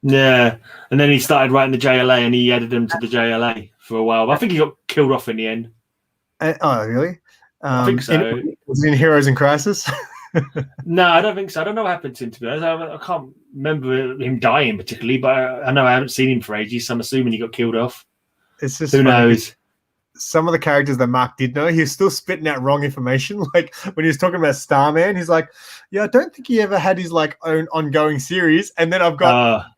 Yeah, and then he started writing the JLA, and he added them to the JLA for a while. But I think he got killed off in the end. Oh, really? I think so. Was he in Heroes in Crisis? No, I don't think so. I don't know what happened to him, to be honest. I can't remember him dying particularly, but I know I haven't seen him for ages, so I'm assuming he got killed off. It's just who knows. Some of the characters that Mark did know, he was still spitting out wrong information. Like when he was talking about Starman, he's like, "Yeah, I don't think he ever had his like own ongoing series." And then I've got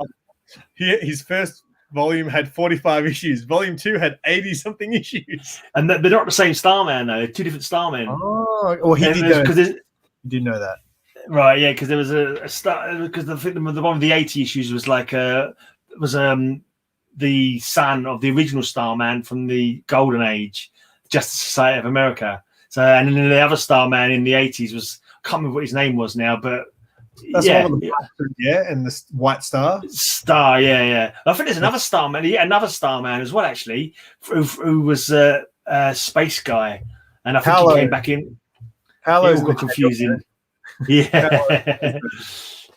his first volume had 45 issues. Volume 2 had 80 something issues. And they're not the same Starman though. Two different Starmen. Oh, well, he did know that. Right, yeah, because there was a star. Because I think the one with the 80 issues was like the son of the original Starman from the Golden Age, Justice Society of America. So, and then the other Starman in the 80s was, I can't remember what his name was now, but that's one of the and the White Star. Yeah. I think there's another Starman, another Starman as well, actually, who was a space guy, and I think he came back in. Hello, got confusing. Yeah.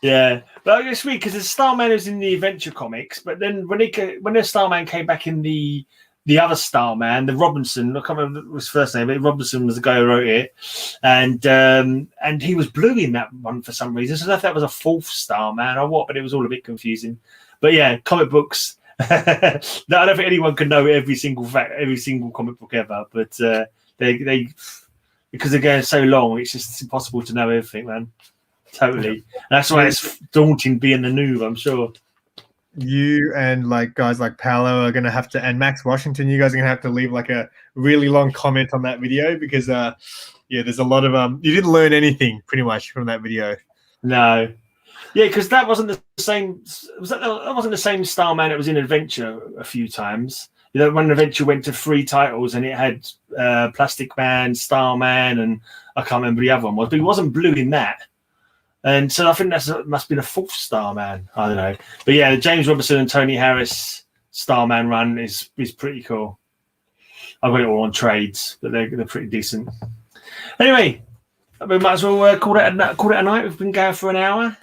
Yeah, but it's weird because the Starman was in the Adventure comics, but then when the Starman came back in the other Starman, the Robinson, I can't remember his first name, but Robinson was the guy who wrote it, and he was blue in that one for some reason. So I don't know if that was a fourth Starman or what, but it was all a bit confusing. But yeah, comic books. I don't think anyone can know every single comic book ever, but they because they're going so long, it's impossible to know everything, man. Totally. That's why it's daunting being the noob, I'm sure. You and like guys like Paolo are gonna have to, and Max Washington, you guys are gonna have to leave like a really long comment on that video because there's a lot of you didn't learn anything pretty much from that video. No. Yeah, because that wasn't the same. That wasn't the same Starman that was in Adventure a few times. You know, when Adventure went to 3 titles and it had Plastic Man, Starman, and I can't remember the other one was, but he wasn't blue in that. And so I think that must have been a 4th Starman. I don't know. But yeah, the James Robinson and Tony Harris Starman run is pretty cool. I've got it all on trades, but they're pretty decent. Anyway, we might as well call it a night. We've been going for an hour.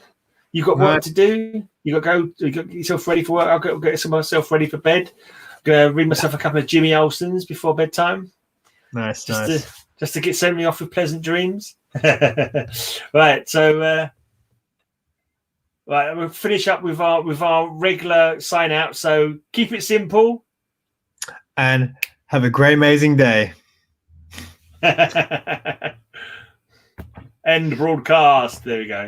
You've got work to do. You got to get yourself ready for work. I'll get myself ready for bed. I'm going to read myself a couple of Jimmy Olsen's before bedtime. Nice. Just to send me off with pleasant dreams. Right, so we'll finish up with our regular sign out. So keep it simple and have a great amazing day. End broadcast. There we go.